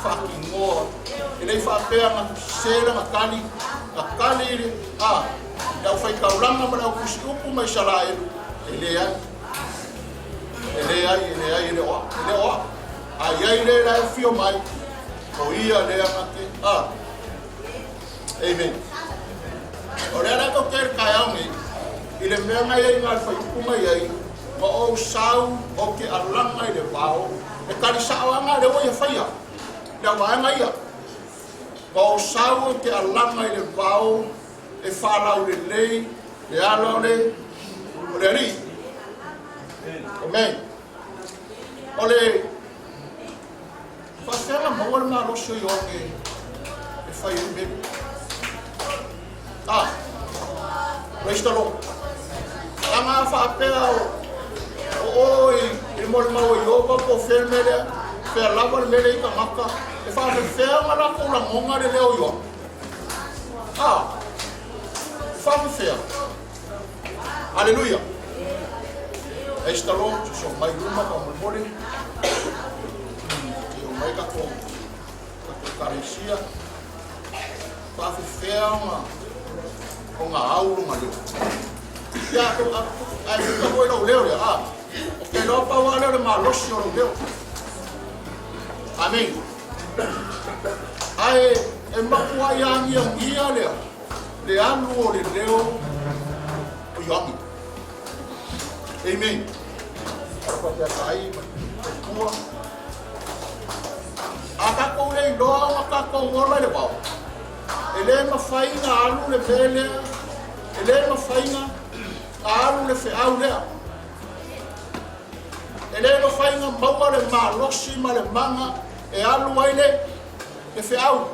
Speaker 1: fucking mo ele fa pe na sera na kali ya fai ka ulanga ma ku si ku mai sala ele ya ele oa. Ai le la fio mai. O ia le amate. Amen. Ora ra ko ter kaiame. Ile me mai ai ngal fai kuma ai. Mo o sau o ke alang ai le pao. E kali sa anga le o ia faia. Le wa mai ia. Mo sau o ke alang ai le pao. E fala o le lei. Le ala le. O le ri. Amen. Ole fazela mawar ma lo so yonge e fai me. Praise the Lord. Anga fa pea oi il mol ma o yo pa po fermele fe la por mele ka maka e fa fe ngala ko la monga de leo yo. Fa fe. Hallelujah. Praise the Lord. So mai ruma ka mole. Mai ka ko karesia. Fa fea o nga aulu nga leo. Ya ko ai ko ko lo leo ya. O ke lo pa wa le ma lo si o leo. Amen. Ai e ma ko ya ngia le. Le alu o le leo o yomi. Amen. Apa dia sai tua. Aka ko le do aka ko ngola le bau. Ele ma faina alu le bele. Ele ma faina alu le fe au le. Ele ma faina maua le ma losi ma le manga e alu aile le fe au.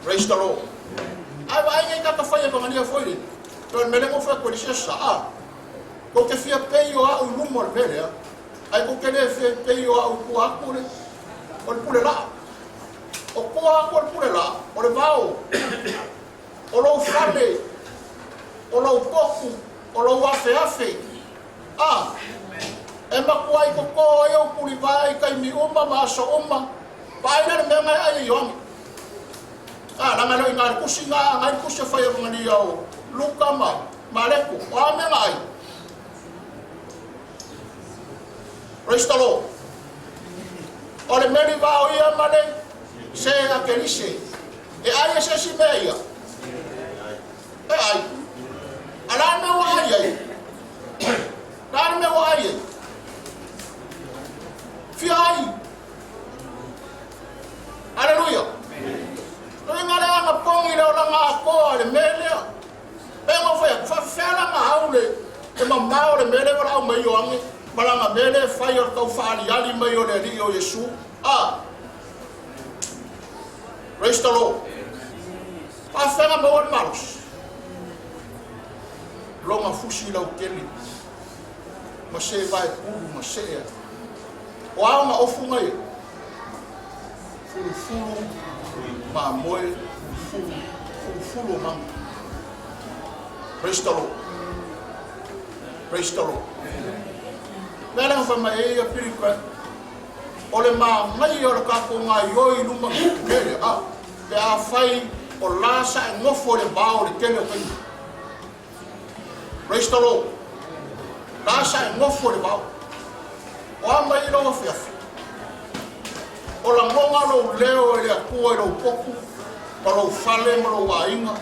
Speaker 1: Praise the Lord. Ai vai ka ka faia ko ngania foi. Ton mele mo fa ko le sa. Ko ke fia peio a u lumo vele ai ko ke le fia peio a u ku akure o pule la o ku akure pule la o le vao o lo fale o lo poku o lo afe e ma ku ai ko e o puli vai kai mi uma ma so uma vai na me mai ai yong la ngalo inga kusinga ngai kusia fa yo ngani yo lukama maleku o me mai. Praise the Lord. Ole meri va o ia mane se a kelise. E ai se si meia. E ai. Ala me wa ai. Dar me wa ai. Fi ai. Hallelujah. Lo ngara nga pongi lo nga ko le mele. Be mo fa fela nga haule. E mamma le mele wa me yoangi. Malanga mele fire kau fali ali mai o le rio Yesu. Praise the Lord. Pa fenga mo malos. longa fusi lau keli ma se vai pulu ma se o aonga ofunga ia fulu ma moe fulu mang. Praise the Lord. Praise the Lord. Nela fa mai ia pirika ole ma mai ora ka ko nga yoi luma kele te a fai o lasa e ngofo le bao le kele o kai. Praise the Lord. Lasa e ngofo le bao o ama i lo fiafi o la ngonga lo leo e le akua e lo poku o lo fale ma lo wainga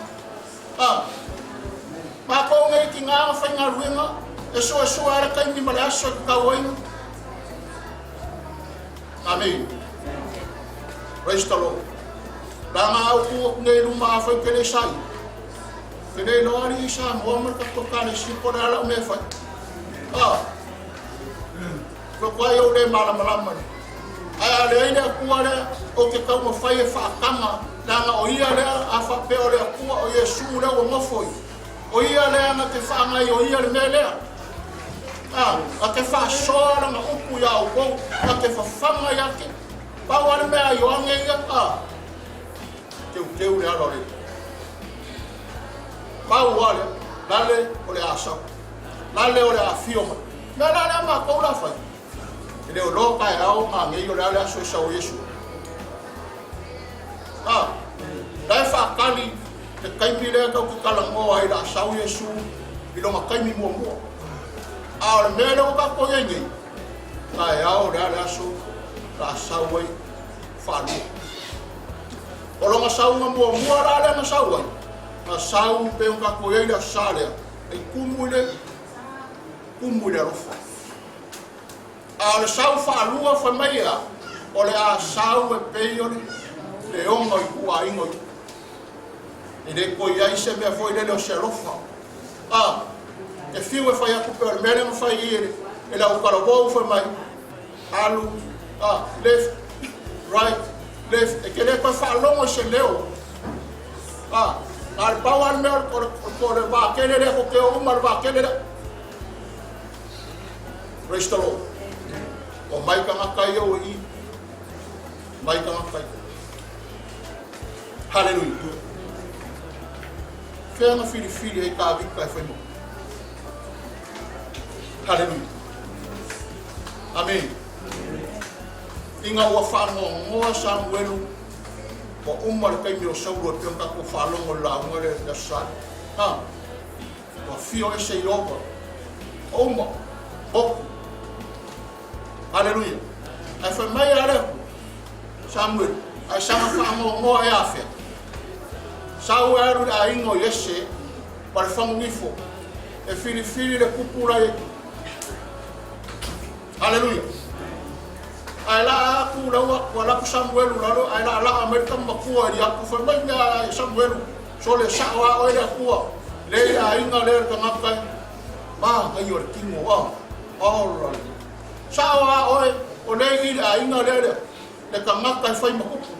Speaker 1: ma ko ngai ki ngā whainga ruenga e so ara kai ni male aso ki ka wainga. Amen. Praise the Lord. Ranga au kua ngai luma a whai kele sai kele loari isa moamar ka tokane si kore ala me whai ko kwai o le malama ai le ina kua le o ke kau mo whai e whaakanga ranga o ia le a whape o le kua o Yesu le o ngofoi o ia le anga te whaangai o ia le me lea a te whaasoara nga upu ia o kou a te whawhanga ia ke pau ane mea i o ange ia teu le alo le pau ale lale o le asau lale o le a fioma mea lale ama kou la whai e leo loka e au ngā ngei o le ale aso e sau Yesu lai whaakali te kaimi lea kau ki kalangoa i la sau Yesu i longa kaimi mua a le mea leo ka koe ngei ka e au le ale aso la sau ai whalu o longa sau nga mua la le nga sau ai na sau pe ka koe i la salea e kumu le rofa a le sau whaalua whamaia o le a sau e pei o le onga i kua ingo i le koi ai se mea foi lele o se rofa e fiu e whai aku pe o le mele ma whai i e la ukarabou whamai alu left right left e ke le koe whaalongo se leo le pau ane mea ko le wākele le ko ke o umar wākele le. Praise the Lord. O mai ka ngakai o i mai ka ngakai. Hallelujah. Whenga whiriwhiri hei ka vika e whaimo. Hallelujah. Amen. Inga ua whango ngoa Samuelu o umar kai mi o sauru o teonga ko whalongo la ngore na sa. Wa fio e se yoga. O umar. Boku. Hallelujah. Ai whai mai are Samuel. Ai sama whango ngoa e awhia. Sau eru a ingo yese par whangifo e whiriwhiri le kupura e. Hallelujah. Ai la aku lawa wala ku Samuelu lalo ai la Amerika makua di aku whamai mea Samuelu so le sawa o e akua le a inga le ka ngakai ma ngai o le kingo alright sawa o le i a inga le ka ngakai whai makupu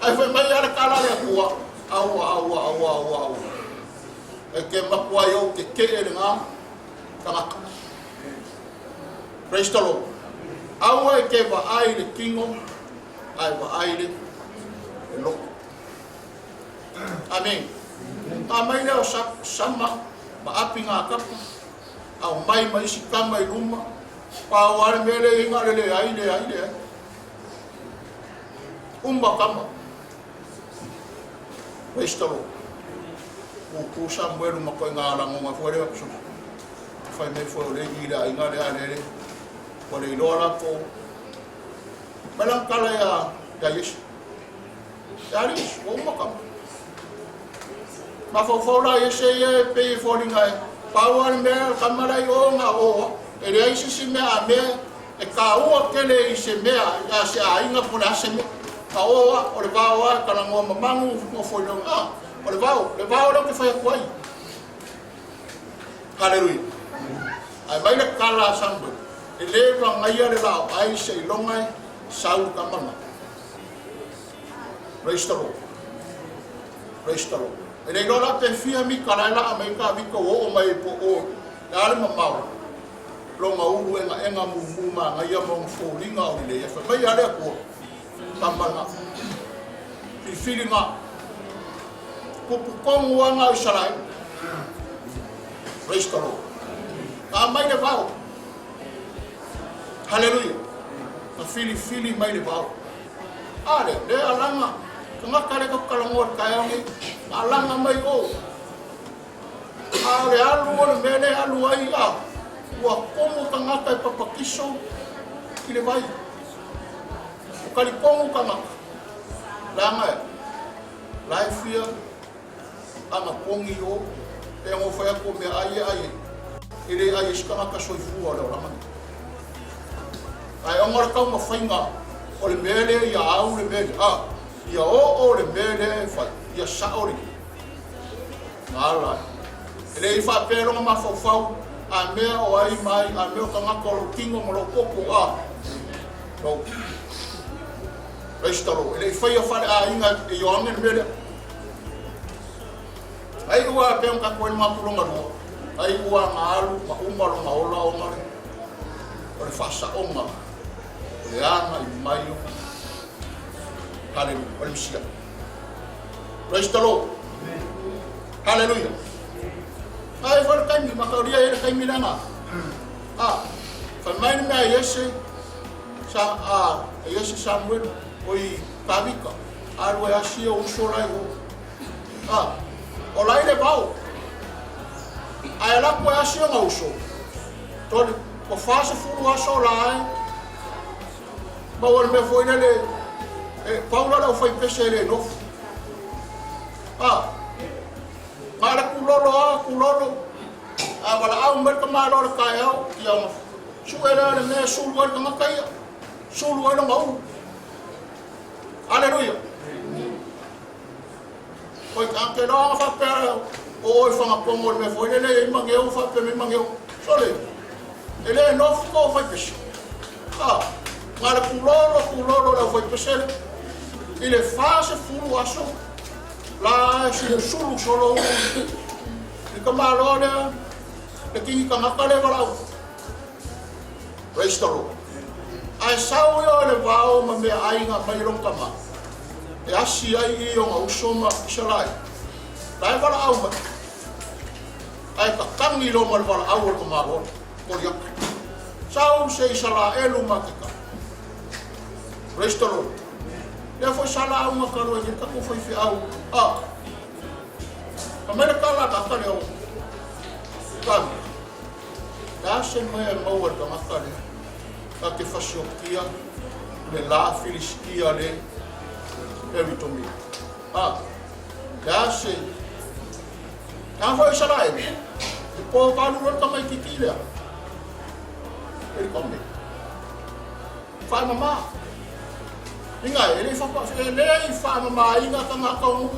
Speaker 1: ai whamai ara kala le akua au e ke makua iau ke e le ngā ngaka. Praise the Lord. Au e ke wa ai le kingo ai wa ai le loko. Amen. A mai leo sama ma api ngā kapa au mai isi kama i luma pa wale mele inga le ai umba kama. Praise the Lord. Ku Samuelu makoi ngā rango ngā fuere wa kusu. Whai me fuere le ira inga le ale o le iloa lako. Melang kala ya Yesu. Ya Yesu, o umakama. Ma fofola Yesu ye pe fori ngai. Pauan me kamarai o ngā oa. E le aisi si mea mea. E ka ua kele i se mea. Ya se a inga puna se mea. Ka oa, o le vao a, ka langoa mamangu, mo foi longa. O le vao leo ke whai akuai. Hallelujah. Ai mai le kala Samuel. E le rangaia le lao, ai se ilongai, Saul kamana. Praise the Lord. Praise the Lord. E nei rola te fia mi karaila mai ka viko o mai po o. Dale mamau. Lo ngau enga muma ngai mo folinga o le fa mai ale ko. Tambanga. Filinga. Kupukong wanga Israel. Praise the Lord. Mai le vau. Hallelujah. Na fili mai le vau. Ale, le alanga. Kanga kare ko kalangor kayangi. Alanga mai o. Ale alu o mele alu ai a. Wa komo kanga kai papakiso. Kile vai. Kali komo kanga. Langa. Life here. Anga pongi o. E ngo fa ko me ai. Ele ai skama ka soifu o la mani. Ai ongor ka mo fainga. O le mele ia au le mele. Ia o le mele fa. Ia saori. Ngala. Ele fa pero ma fau a me o ai mai a me ka ngako kingo mo lo popo a. No. Restalo. Ele fa ia fa a inga e yo ame mele. Ai ua pe ka ko ma pulonga no. Ai ua ngalu ma umalo ma ola o mare. O le fasa onga. Le ana i mai. Hallelujah. O le misia. Praise the Lord. Hallelujah. Ai for kai mi makaria ele kai mi lana. Fa mai me yese sa yese Samuel oi kavika. Algo assim o sorai o. Olá ele vai. Aí ela põe assim o uso. Todo o faço furo a solar. Mas me foi nele. Paulo não foi pesqueiro novo. Para kulolo. Agora mereka malor kaya yang suara me suluan kang kaya. Suluan mau. Haleluya. Oi anke no fa per o fa ma pomo me foi ele mangeu fa per me mangeu. Sole. Ele no ficou foi peixe. Para kulolo não foi peixe. Ele faz furo aso. Lá se sulu solo. E camarada que kangakale walau. Praise the Lord. Ai sau yo le vao ma me ainga mai ron kama. E asi ai i o usoma salai. Dai wala au ma. Ai ka kangi lo mal wala au ko ma ron. Ko ya. Sau se sala elu makika. Praise the Lord. Le foi sala au ma karo e ka ko foi fi au. Amerika la ka ka le. Kam. Dase mai mau ka makale. Ka te fasiokia le la filistia le evitomi. Dase. Ka foi sala e. Po ka lu ka mai kitile. Ele come. Fa mama. Inga ele fa pa ele fa mama inga ka ngako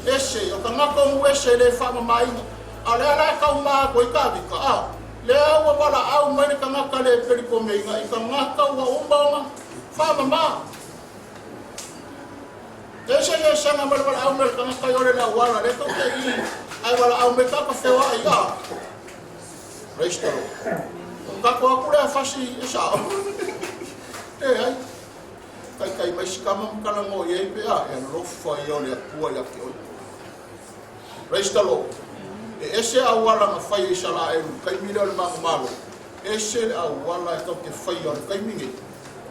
Speaker 1: ese o ka ngako ese le fa mama inga. Ala ka uma ko ikabika. Leo wala au mai ka ngaka le periko me inga ka ngaka wa umba fa mama. Ese sana wala au mai ka ngaka yole la wala le to ke i ai wala au mai ka fewa ia. Restoro. Ka ko akura fasi esa. Ai. Kai mai skama kala mo ye pe e no fa yole tua ya ke. Restoro. Ese awala ma fai sala e kai mira le mangu malo. Ese awala to ke fai o kai mingi.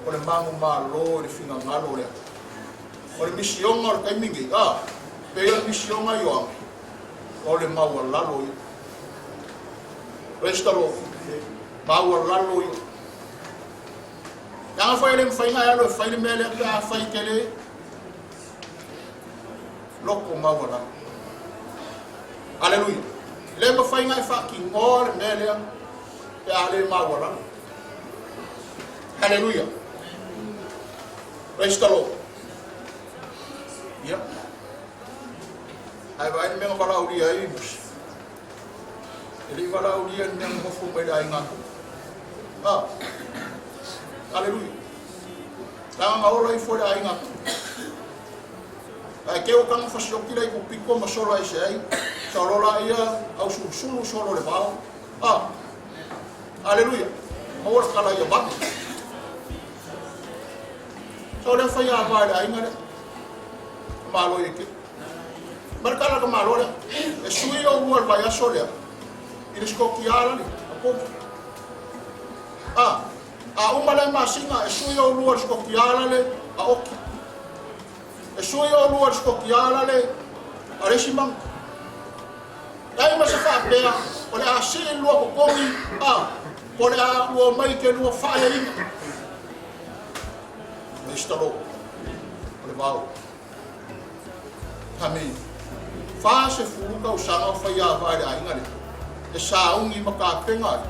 Speaker 1: O le mangu malo le finga malo le. O le mission o kai mingi. Pe o mission ai o. O le mau lalo. Restalo. Mau lalo. Yang fai le fai na lo fai le mele ka fai kele. Loko mau lalo. Hallelujah. Lema fai ngai fucking ngor mele e ale mawala. Hallelujah. Praise the Lord. Ya. Ai vai me ngala uri ai. Ele ngala uri en nang mo fu mai dai ngako. Hallelujah. Tama maolo i fo dai ngako. Ai ke o kanga fasio kila I ku piko ma solo ai se ai. Salola ia au sulu solo le pao. Aleluia. Mawar kala ia bang. So le fa ia va ai ngare. Malo iki. Markala ka malo le. E sui o uar vai a sole. Ile sko ki ala ni. A umala masinga e sui o uar sko ki ala le a oki. E sui o uar sko ki ala le a resimang. Dai ma se fa pea o le asi lua ko kongi o le a lua mai ke lua fa le ina. Estalo. O le vau. Amen. Fa se furuka o sanga fa ia vai ai ngale. E sa ungi maka penga.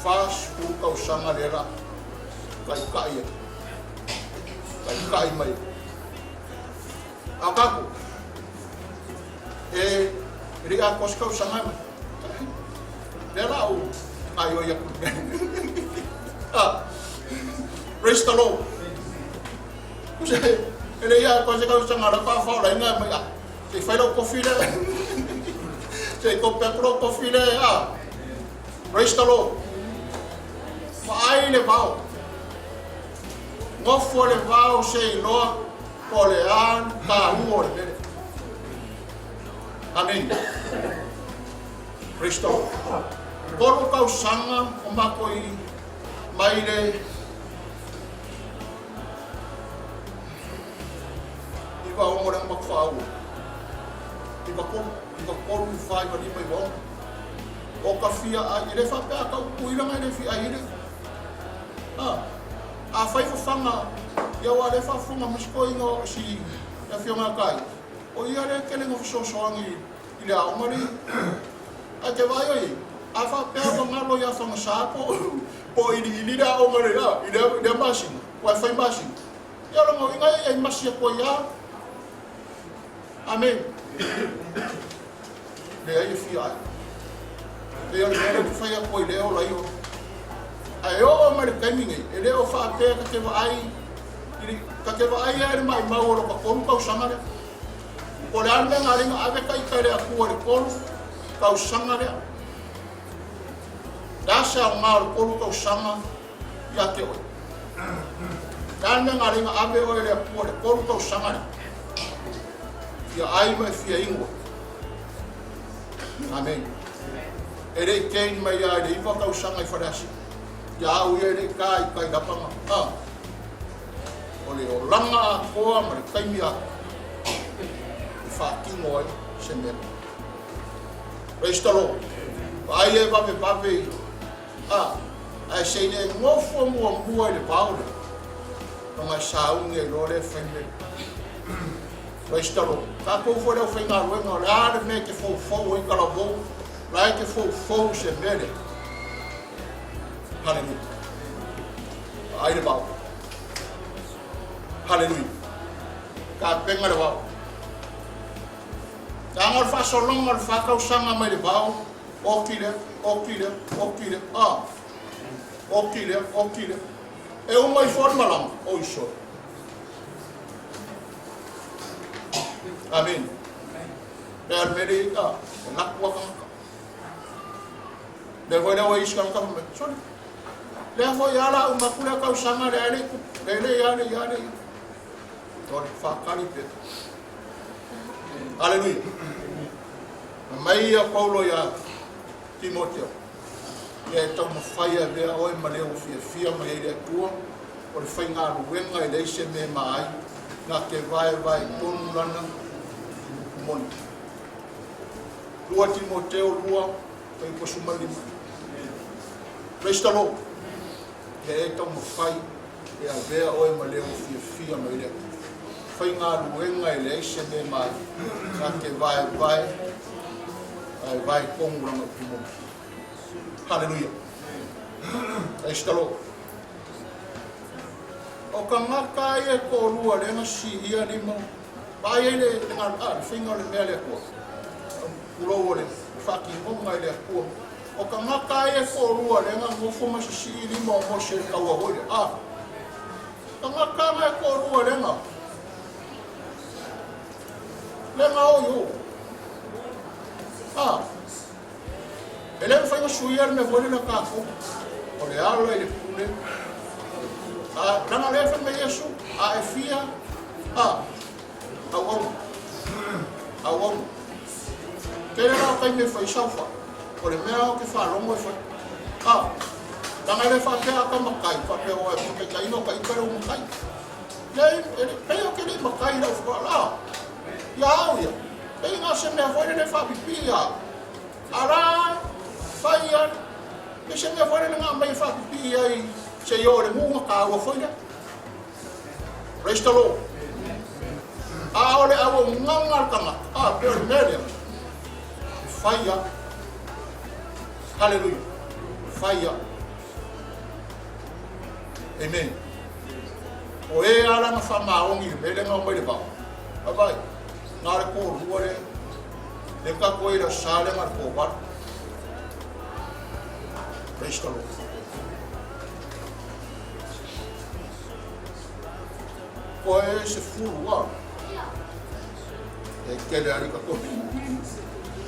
Speaker 1: Fa se furuka o sanga le ra. Kai. Kai mai. Akaku. Ria koska o sanga. Dela o ayo ya. Praise the Lord. Ele ia koska o sanga ra pa fa la ina mai. Se fai lo kofile. Se ko pepro kofile Praise the Lord. Ai le vau. Ngofo le vau se lo ko le an ka huo le. Amen. Praise the Lord. Koro kau sanga o makoi mai le iwa o morang makfau. Iba koro fai ma di mai wong. O ka fia a ile fa pe ka kuila mai le fia ile. A fai fo fanga ya wa le fa funga miskoingo si ya fia ma kai. O ia le kele ngo so soangi ile a mari. A te vai oi. A fa pe o ngalo ya fanga sapo. Po ili da o mari la, ile machine. Wi-Fi machine. Ya lo ngo inga ya machine ko ya. Amen. Le ai fia. Le ai le fai ko ile o la yo. Ai o mari kamingi, ele o fa pe ka te vai. Ka te vai ai mai mau ro ka kon ka sangare. O le ane ngaringa ave kai kare a kua le kolu kau sanga rea. Dasa o ngā le kolu kau sanga ia te oi. Ane ngaringa ave oi le a kua le kolu kau sanga rea. Ia aima e fia ingua. Amen. E rei kein mai ai le iwa kau sanga I whareasi. Ia au ia rei kai dapanga. O le o langa a koa ma le kaimi a Fatingo se me. Praise the Lord. Ai e vape. Ai sei ne ngofo mo mua le Paulo. Nonga saunge lore fende. Praise the Lord. Ka ko fo le fenga ruenga la me ke fo e kala bo. La ke fo se mele. Hallelujah. Ai le Paulo. Hallelujah. Ka penga le Paulo. Tangor fa solong mal fa kau sanga mai le bau. Okile. Okile. E o mai forma lang o iso. Amen. Per America, na kwa kan. De voida o iskan kan me. Sorry. Le vo yala o makula kau sanga le ale ku. Le yale. Tor fa kalipe. Hallelujah. Mai a Paulo ya Timoteo. Ia tau mawhaia vea oi ma leo fia mai ele atua. O le whainga ruenga e leise me mai. Nga ke vai tonu lana moni. Lua Timoteo lua. Pai posuma lima. Praise the Lord. Ia tau mawhai. Ia vea oi ma leo fia mai ele atua. Whainga ruenga e leise me mai. Nga ke vai kongu ranga pimo. Hallelujah. Praise the Lord. O ka ngaka e ko lua lenga si ia lima. Pai ele lenga whinga le mea le kua. Ulo le whaki honga le kua. O ka ngaka e ko lua lenga ngofo masi si lima o mose kaua hoi. Ka ngaka e ko lua lenga. o yo. Ele fai uma suia me vole na caco. Ole alo ele pule. Langa lefa me Yesu a efia. Awau. Kele na kai me fai saufa. Ole mea o ke fa longo e fa. Langa lefa ke a ka makai, fa pe o e kai no kai pero makai. Nei, ele o ke ni makai na fa la. Ya. Ei nga se me vole le fa pipia. Ara faian, que se me vole nga mai fa pipia i se yo le mu ka o foi na. Praise the Lord. Ole awo ngangal kanga. Pero media. Fire. Hallelujah. Fire. Amen. O e ala na fama ongi mele nga mai ba. Bye. Ngare ko ruore. Le ka ko ira sale ngar ko ba. Praise the Lord. Ko e se furu kele ari ka ko.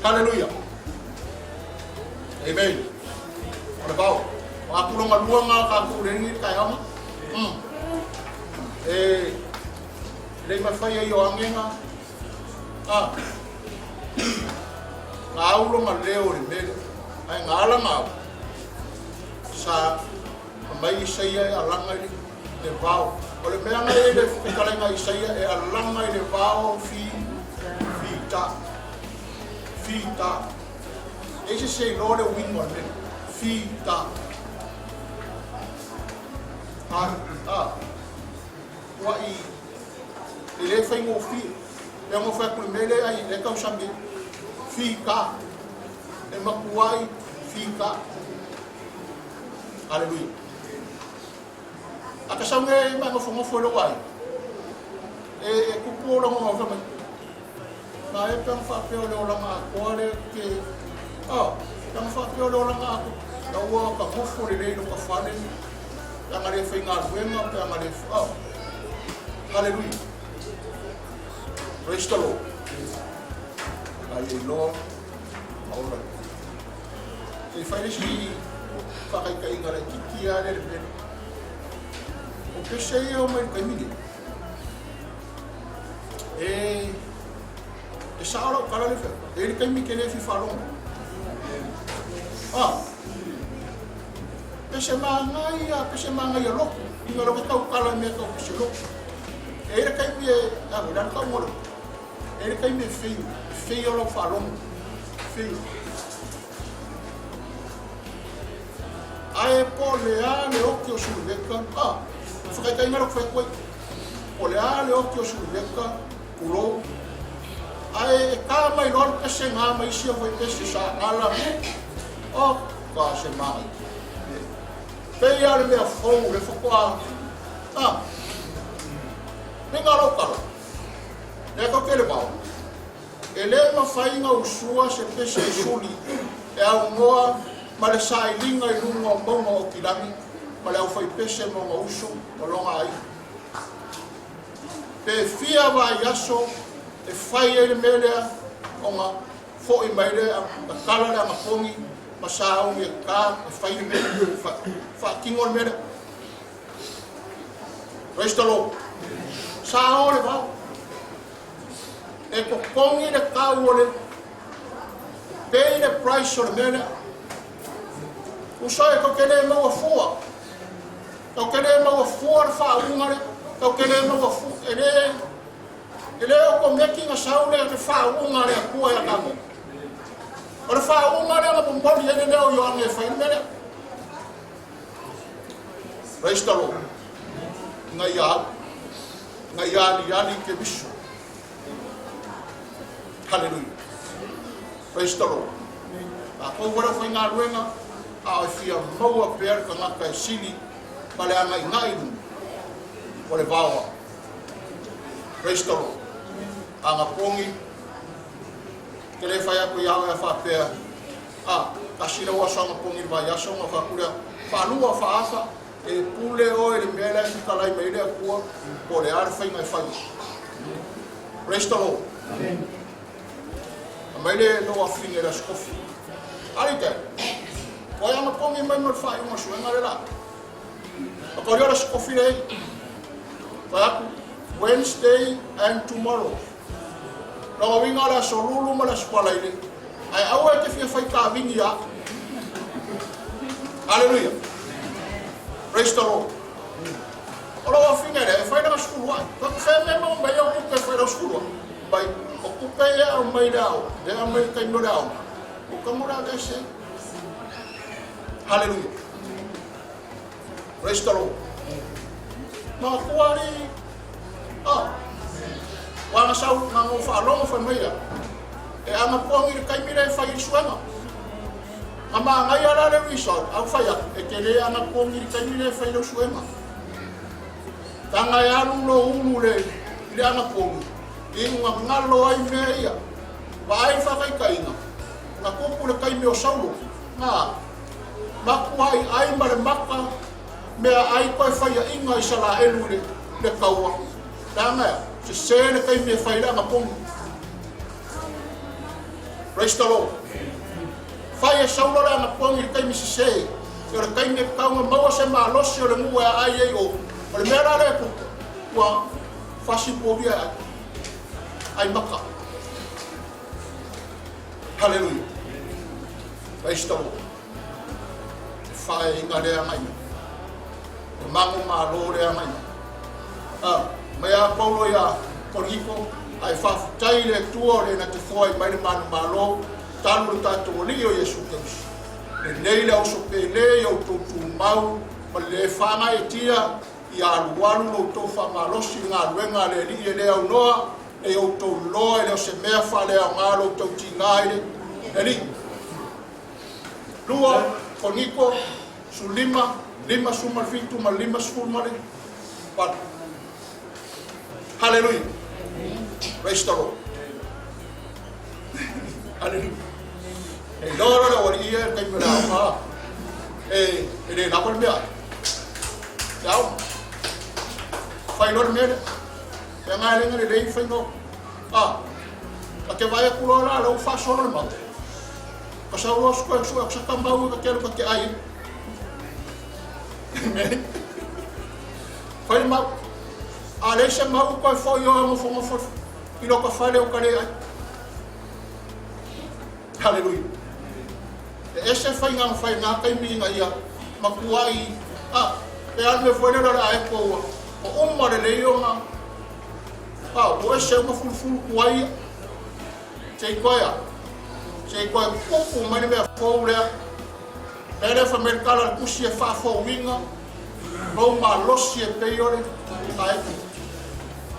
Speaker 1: Hallelujah. Amen. Ora bao. Aku lo malua nga ka ku le ni ka ama. Le ma fai yo angenga. Ngaulo maleo le mele. Ai ngala nga. Sa mai sai alanga le bao. Ole mea ngai le kalenga isaia e alanga le bao Fita. Ese sei no le win one. Fita. Wai. Ele foi mo fi. E mo fa primele ai le ka usambi. Fika. E makuai fika. Hallelujah. Akasange ma ngofongo folo wai. Kupu lo mo fa mai. Na e tang fa pe o lo nga ko le ke tang fa pe o lo nga ko na wo ka mo fo le no ka fa le la ngare fe nga buenga pe ngare hallelujah. Praise the Lord. Ai lo ora e fa le si fa kai ngare ki ale le o que sei o mai caminho e saolo kala le fe ele tem me querer fi falou pese manga ya lo inga lo ka kala me ka pese lo ele kai me dan ka mo ele kai me feio lo falou feio ai polea le occhio sul becco Fai kai ngaro fai koi. Ole ale o kio suleka ulo. Ai ka mai lor pese nga mai sia foi pese sa ala. O ka se mai. Pei ale me fo le fo kwa. Ngaro kalo. E ko kele ba. Ele ma fai nga usua se pese suli. E au moa ma le sai linga I lunga bongo o kilami. Ma le au fai pese mo nga usu o longa ai. Pe fia vai yaso e fai ele melea onga fo I maile a kala le a pongi ma sa o e ka e fai ele melea fa kingo le melea. Praise the Lord. Sa o le va e ko pongi le ka o le pay the price o le melea. Usa e ko kele mo fua. Ko kele mo fua fa ungare. Tau kele no fu ele o ko meki nga saule le fa unga le ku ya ka mo o le fa unga le nga bomboni ele le o yo ane fa mele Praise the Lord nga ya ni ke bisu Hallelujah Praise the Lord a ko wora foi nga ruenga a fia mo a per ka nga ka sili pale nga ngai o le vawa. Praise the Lord. Anga pongi. Ke le fai aku iau e whapea. Kasina wa sanga pongi vai aso nga whakura. Whanua whaasa. E pule o e le mele ki kalai meile a kua. O le are whai ngai whai. Praise the Lord. mai le no afinga la skofi alite ko ya ma pongi mai mo fa mo suenga le la ko yo la skofi le pa Wednesday and tomorrow lo winga la solulu mo la skola ile ai awe te fia fai ka vingi ya hallelujah praise the Lord ora wa finga le fai na skulu ko fe me mo mai o ku fai na skulu bai o ku pe ya o mai dao de a mai kai no dao o ka mo ra se hallelujah praise the Lord ma kuari wa na sau na mo fa lo mo fa mai ya e ama pongi kai mire fai suema ama ngai ala le resort au fai e ke le ana pongi kai mire fai lo suema tanga ya lu lo ulu le ana pongi inga ngalo ai meia vai fa kai kaina na kupu le kai meo saulo na maku ai mare maka me ai ko fai inga isala elu le kaua tanga se le kai me fai la pongi praise the Lord fai saulo la pongi kai mi se yo kai me kaunga mawa se ma losi le mua ai ai o le mera le ku wa fasi povia ai maka hallelujah praise the Lord fai ngale mai mangu ma lo le mai mea paulo ya koriko ai fa tai le tuo le na te foi mai manu malo tanu tatu lio Yesu Kristo le leila o so pe le o to tu mau ma le fa mai tia ya lualu no to fa malo singa luenga le li le au noa e o to lo e o se mea fa le malo to tingai le lua koniko sulima lima suma fitu ma lima suma le but hallelujah praise the Lord hallelujah e loro la waria kai mera ma e le la por mea ciao fai lor mea ya ngai le dei fai no ke vai ku la lo fa solo ma ko sa lo sko sa kambau ka kero ka ai fai ma Alesha mau ko fo yo mo fo ilo ko fale o kare hallelujah ese fai nga kai mi nga ia makuai e al me foi na ai ko o umma le yo nga o ese mo ful kuai sei koia ku mani me fo le ele fa mercala kusi e fa fo winga no ma losi e peiore ai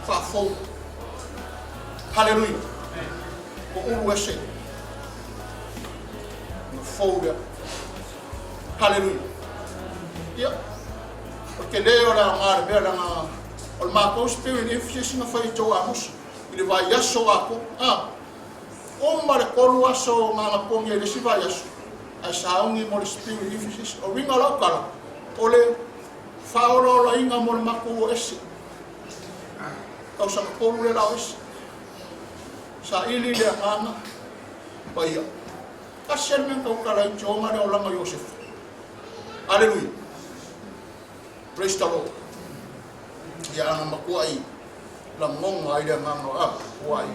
Speaker 1: fa fo hallelujah o uruese no fo hallelujah ya porque leo la mar ver na o ma ko spirit if na foi to amos ele vai yaso ako o mar ko luaso ma pongi ele si vai yaso asa ungi mo spirit if o ringa lokala ole faolo la inga mo mako ese o sa ko le la ese sa ili le ana baya asel men ko kala choma de ola Yosef hallelujah praise the Lord ya ana makuai la monga ida ngano kuai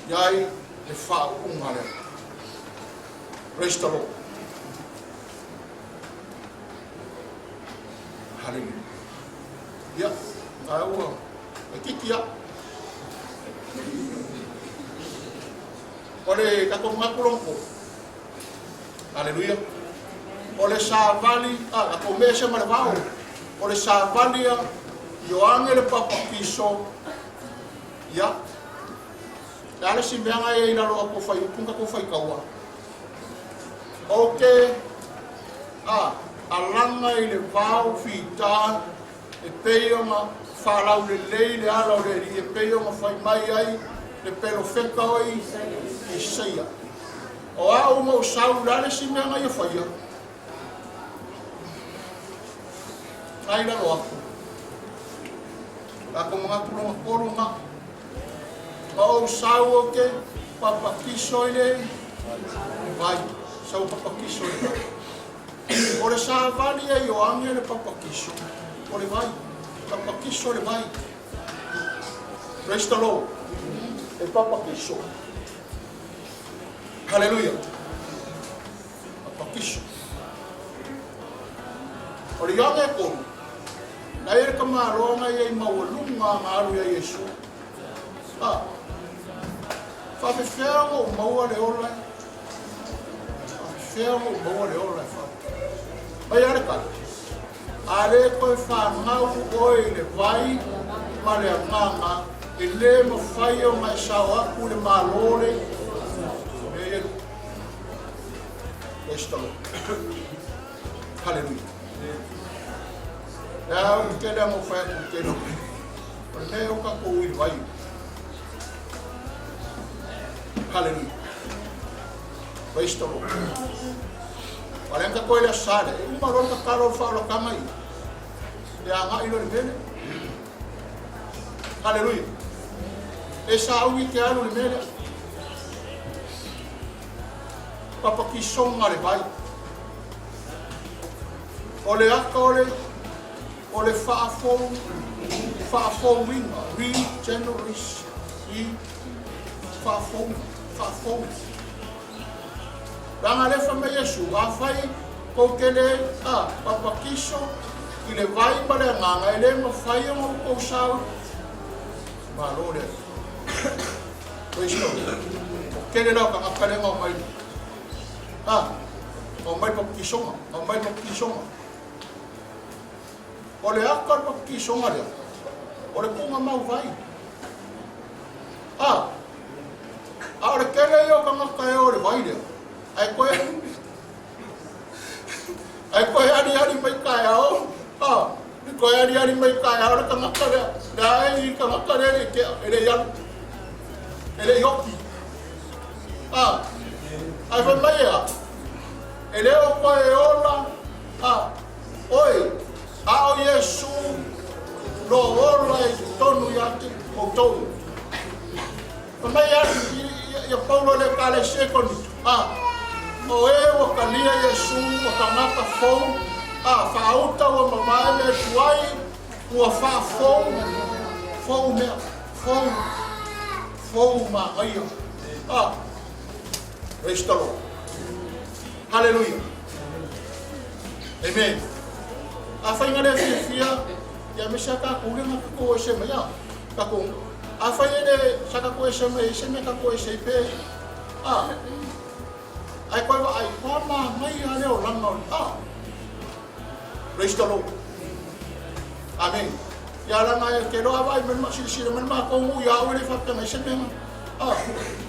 Speaker 1: yai le fa ungale praise the Lord hallelujah ya awo kikia ole ka ko makulonko hallelujah ole sa vali ko mese malvao ole sa vali yo angele papa piso ya dale si benga e ina lo ko fai punga ko fai kawa okay alanga ile vau fita e peio ma falau le leile ala le e peio ma fai mai ai le pelo feka oi e seia o au mo sau dale si benga e fai ai na lo ako mga kulong nga o sau oke papakiso ile vai sau papakiso ile vai ore sa vali e o ange le papakiso ore vai papakiso le vai praise the Lord e papakiso hallelujah papakiso ore ange ko na ele kama ronga ye maulunga ngaru ya Yesu fa fermo maua le ola fermo maua le ola fa ai ara ka ale ko fa ngau oi le vai male mama ele mo fai o mai sawa ku le malore e esto hallelujah ya que le mo fa que no porque o ka ko i vai hallelujah praise the Lord Paling ka ko ila sale uma ron ka karo fa lo kamai ya nga ilo le hallelujah esa uwi ke alu le papa ki songa le vai ole akole ole fa fo wing regeneration fa fo Ranga le fa Yesu afai ko kele papa kiso ile vai para nganga ele mo fai mo ko sa malore Cristo kele la ka kale mo mai mo mai papa kiso ole akal papa kiso ngale ole ko ma vai ora kele yo ka ka ore vai de ai koe ari mai kai ao ni koe ari mai kai ao ka makare dai ka makare ke ele yoki ai fa mai ele o koe ola oi ao Yesu lo ola e tonu yati o tonu mai ya Paulo le kale sekon o o kalia Yesu o kamata fou fauta o mamai me tuai o fa fou ma ayo praise the Lord hallelujah amen afai ngale fia ya meshaka kulenga ko shema ya kako afai ele saka ko shema ka ko shepe ai koe ai kama mai ale o langa praise the Lord amen ya la mai ke lo vai men ma si men ma ko ya o le fatta mai semena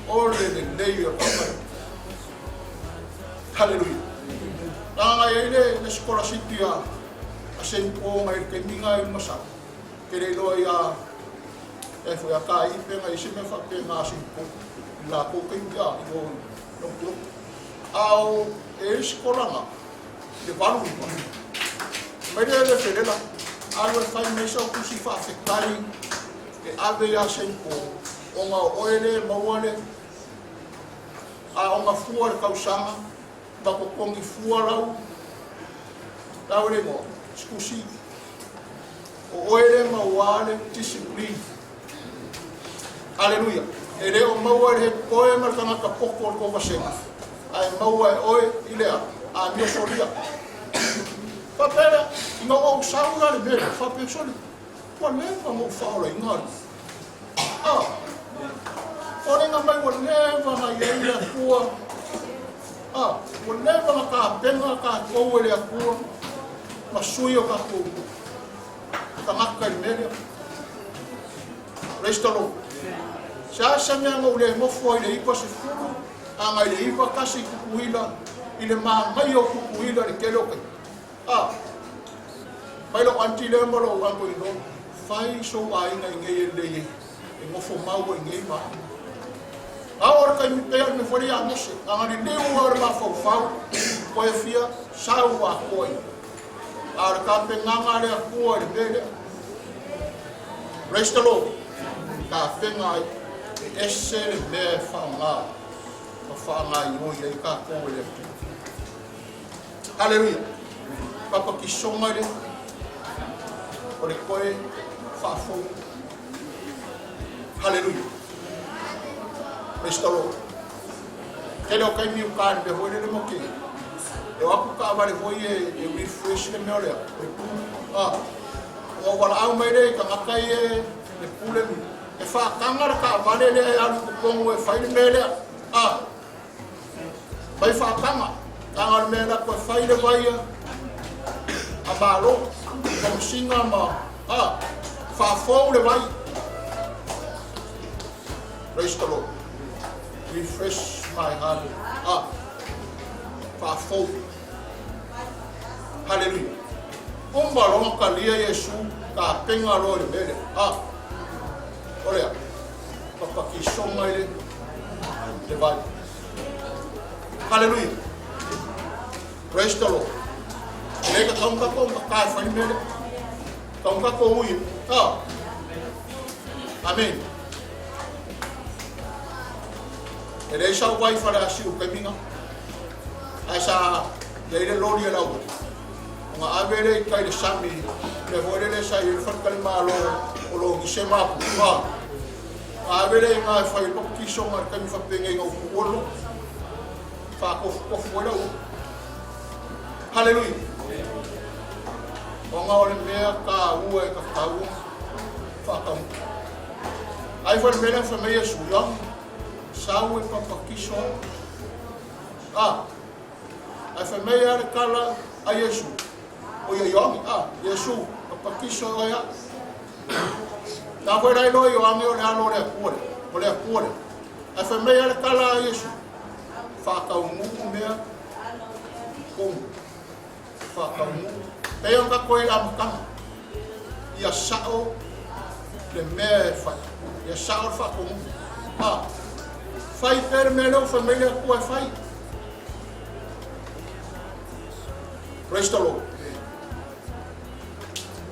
Speaker 1: o le yo hallelujah la ele le skola sitia asen ko mai ke minga i masa ke le lo ya e foi a kai pe mai semena fa pe ma si ko la ko ke ya no ao escola de valor mas ele fez lá algo faz mais o que se faz cai e ave a sempre uma oile mauale uma fuar causama ba ko kongi fuarau taure mo scusi o oile mauale discipline aleluia ele o mauale poe marcama ka poko ko vasema ai maua oi ilea mio soria papera no o saura le bere fa pensoni po leva mo faula ingari ore nga mai o leva na ia kua o leva na ka penga ka ko ele kua masuio ka ko ka makka mele restalo sa me ngo le mo foi le ipo se furu anga le ipa kasi kukuhila ile mai o kukuhila le kelo ke mai lo anti le mo lo wango ino fai so ai na ngai le e mo fo mau ngai ma ora ka mi pe me fori a mo se anga le ora ma fo ko e fia sa wa ko ar ka pe nganga le ko le bele rest the Lord ka pe ngai ese le me whaanga. Pa whaanga i hoi ei kako le atu. Hallelujah. Papa ki songa le. O le koe whaafou. Hallelujah. Praise the Lord. Kele o kai miu kāne me hoi le moke. E wapu ka aware hoi e refresh le meo lea. O wala au mai rei ka makai e le pule mi. E whaakangara ka aware lea e alu kukongo e whaile me lea. Bai whaakanga. Tangar me lea koe whaile waia. A malo. Kong singa ma. Whaafou le vai. Praise the Lord. Refresh my heart. Whaafou. Hallelujah. Umba longa ka lia Yesu ka penga lo le mele. Olea. Papa ki songa ile le vai. Hallelujah. Praise the Lord. Lega kaunga ko ka fa ni mele. Kaunga ko ui. Amen. Ele sa wai fa la si o kaminga. Asa le lori la o. Nga avere kai le sami le vole le sai il fat kalma lo lo ki ma pu. Avere nga fa il pop ki so mar kami fa penga ngo ko fa ko fora o. Hallelujah. Nga ole me ka u e ka u fa ka. Ai for me na fa me Yesu yo. Sawe papa ki so. Ai fa me ya kala a Yesu. O ia yongi, Yesu, papa kiso o ia. Ta koe rai loi o ame o le alo le akuore, o le akuore. A wha mea le kala a Yesu. Whakau muku mea, kong. Whakau muku. Pea nga koe la makanga. Ia sao le mea e whai. Ia sao le whakau muku. Whai pere mea leo wha mea le akua e whai. Praise the Lord.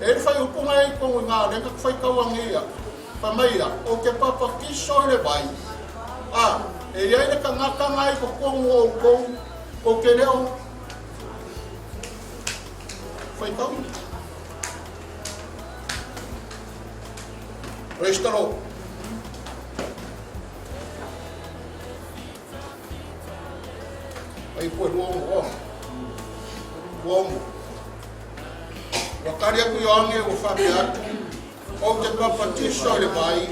Speaker 1: E fai upunga e kongo ngā lenga whai kawangia. Whamaia, o ke papa kiso le vai. E iai le ka ngaka ngai ko kongo o kongo. O ke leo. Whai kawangia. Praise the Lord. Ai koe luongo. Luongo. Wakari aku yonge o whame atu, o te papa tiso le mai,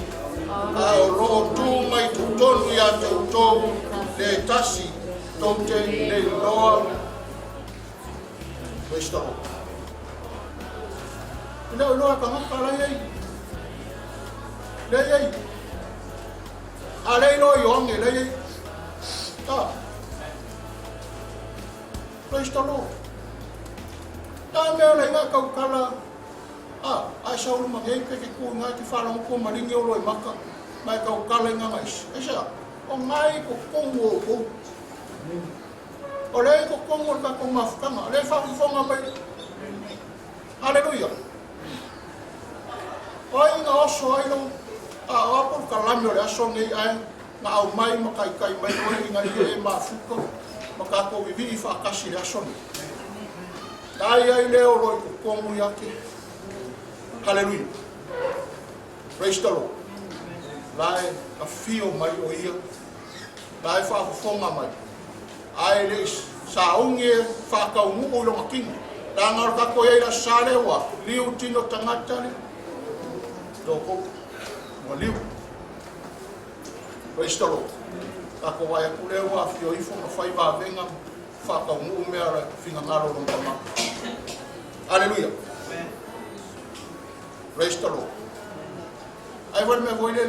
Speaker 1: o roho tū mai tu tonu i atu tōu le tasi, tōu te le loa. Praise the Lord. Ina loa ka ngaka lai ei. Lei ei. A lei loa yonge, lei ei. Praise the Lord. Ta mea lai ngā kaukala, ai sauru mangei ke kua ngai ki whanau kua maringi o loi maka, mai kaukala i ngā ngais. E sea, o ngai ko kongo o kou. O lei ko kongo o ka kong mawhukanga, lei whakifonga mai. Hallelujah. Oi ngā oso ailo, apur ka lami o le aso ngei ai, ngā au mai makai kai mai oi i ngā lia e mawhuka, makako vivi i whakasi le aso ngei. Ai ai leo roi ko kongu yake. Hallelujah. Praise the Lord. Lai a fio mai o ia. Lai whafonga mai. Ai le saunge whakau ngu o longa kinga. Rangar kako ia ira sarewa. Liu tino tangatare. Toko. Mo liu. Praise the Lord. Kako wai aku lewa fio ifo na whai wavenga. Whakau ngu mea ra whina ngaro longa maka. Hallelujah. Praise the Lord. Ai wale me voile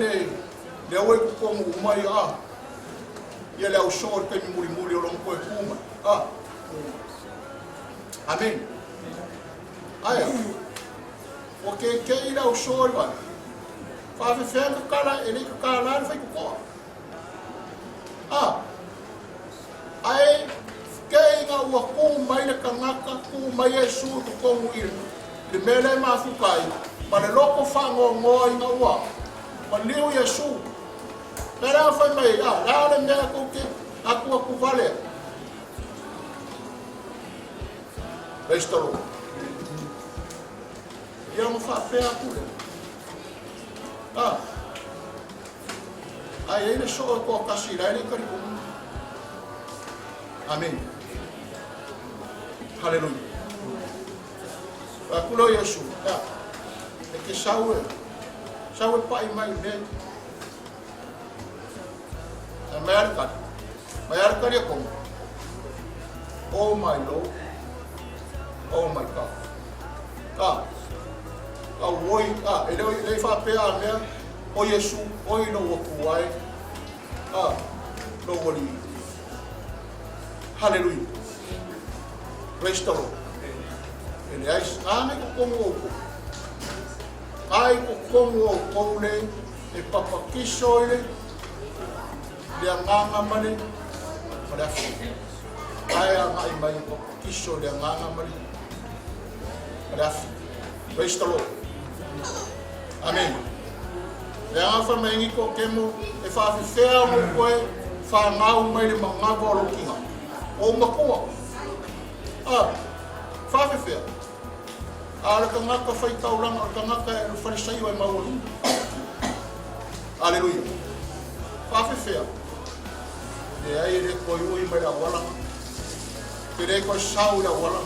Speaker 1: le oi kukongu umai ia le au sor pe mi muri o longo koe kuma. Amen. Ai. O ke ira au sor vai. Fa fe ka kala ele ka kala fai kuko. Ai kei ngā ua kū mai le kangaka, kū mai e sū tu kongu ira. Le mele mawhukai, ma le loko whango ngoa i ngā ua. Ma liu Yesu, Pera foi mai, la le mea ko ke aku vale. Restoro. Ia mo fa pe aku le. Ai ele so ko kasira ele kari ko. Amen. Hallelujah. Aku lo Yesu. E ke saue pa mai ne. America dia kom. Oh my Lord. Oh my God. Woi, ele fa pe a me. O Yesu, oi no wokuai. No wori. Hallelujah. Praise the Lord. Ele ai ame ko komo. Ai ko komo ko le e papa kiso ile. Dia nganga mani. Pada ai ai mai ko kiso dia nganga mani. Pada praise the Lord. Amen. Dia fa mengi ko kemo e fa fi fea mo koe fa ngau mai le manga ko kinga. O makua. Fa fi fea. Ala ka ngaka fai taulang ala ka ngaka e farisai wa maulu. Hallelujah. Fa fi fea. De ai le ko ui mai la wala. Pere ko sau la wala.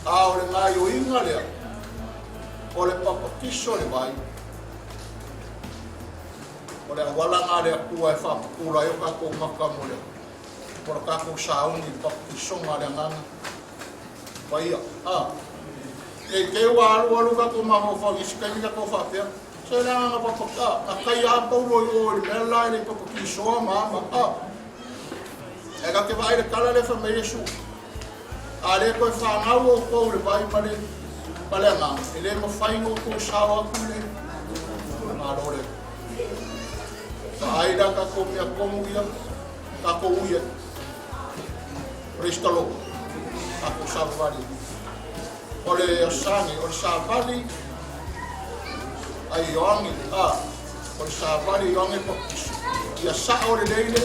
Speaker 1: Ole ngai o inga le. Ole papa kiso le vai. Ole wala ngale ku ai fa pula yo ka ko makamole. Por ka ko sau ni papa kiso ngale ngana. Vai ke walu ka ko ma ho fa iska ni ka ko fa pe. Se la nga papa ka kai a paulo yo le la le papa kiso ma. E ka ke vai le kala le fa me Yesu. Ale ko fa ngau ko le vai pale nga ele mo fai no ko sawa kule na dole sai da ka ko mia ko muia ka ko uia restalo ako salvari ole asani ole salvari ai yongi ole salvari yongi ko ia sa ole dele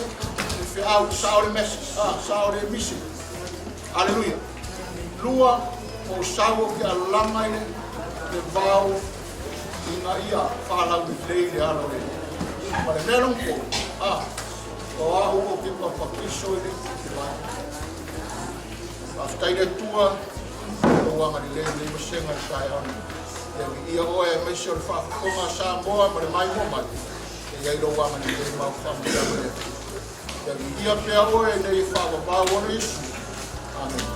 Speaker 1: fe au sa ole mes sa ole misi haleluya lua o sawo ke alanga ile ke vau ina ia fala u leile ala le para melon ko o o ke pa kiso ile ke vai after ile tua o wanga le le mosenga sai on ia o e me sure fa ko ma sa boa para mai mo mai e ia do wanga le ma fa mo ia ia pe o e le fa ba o Yesu amen.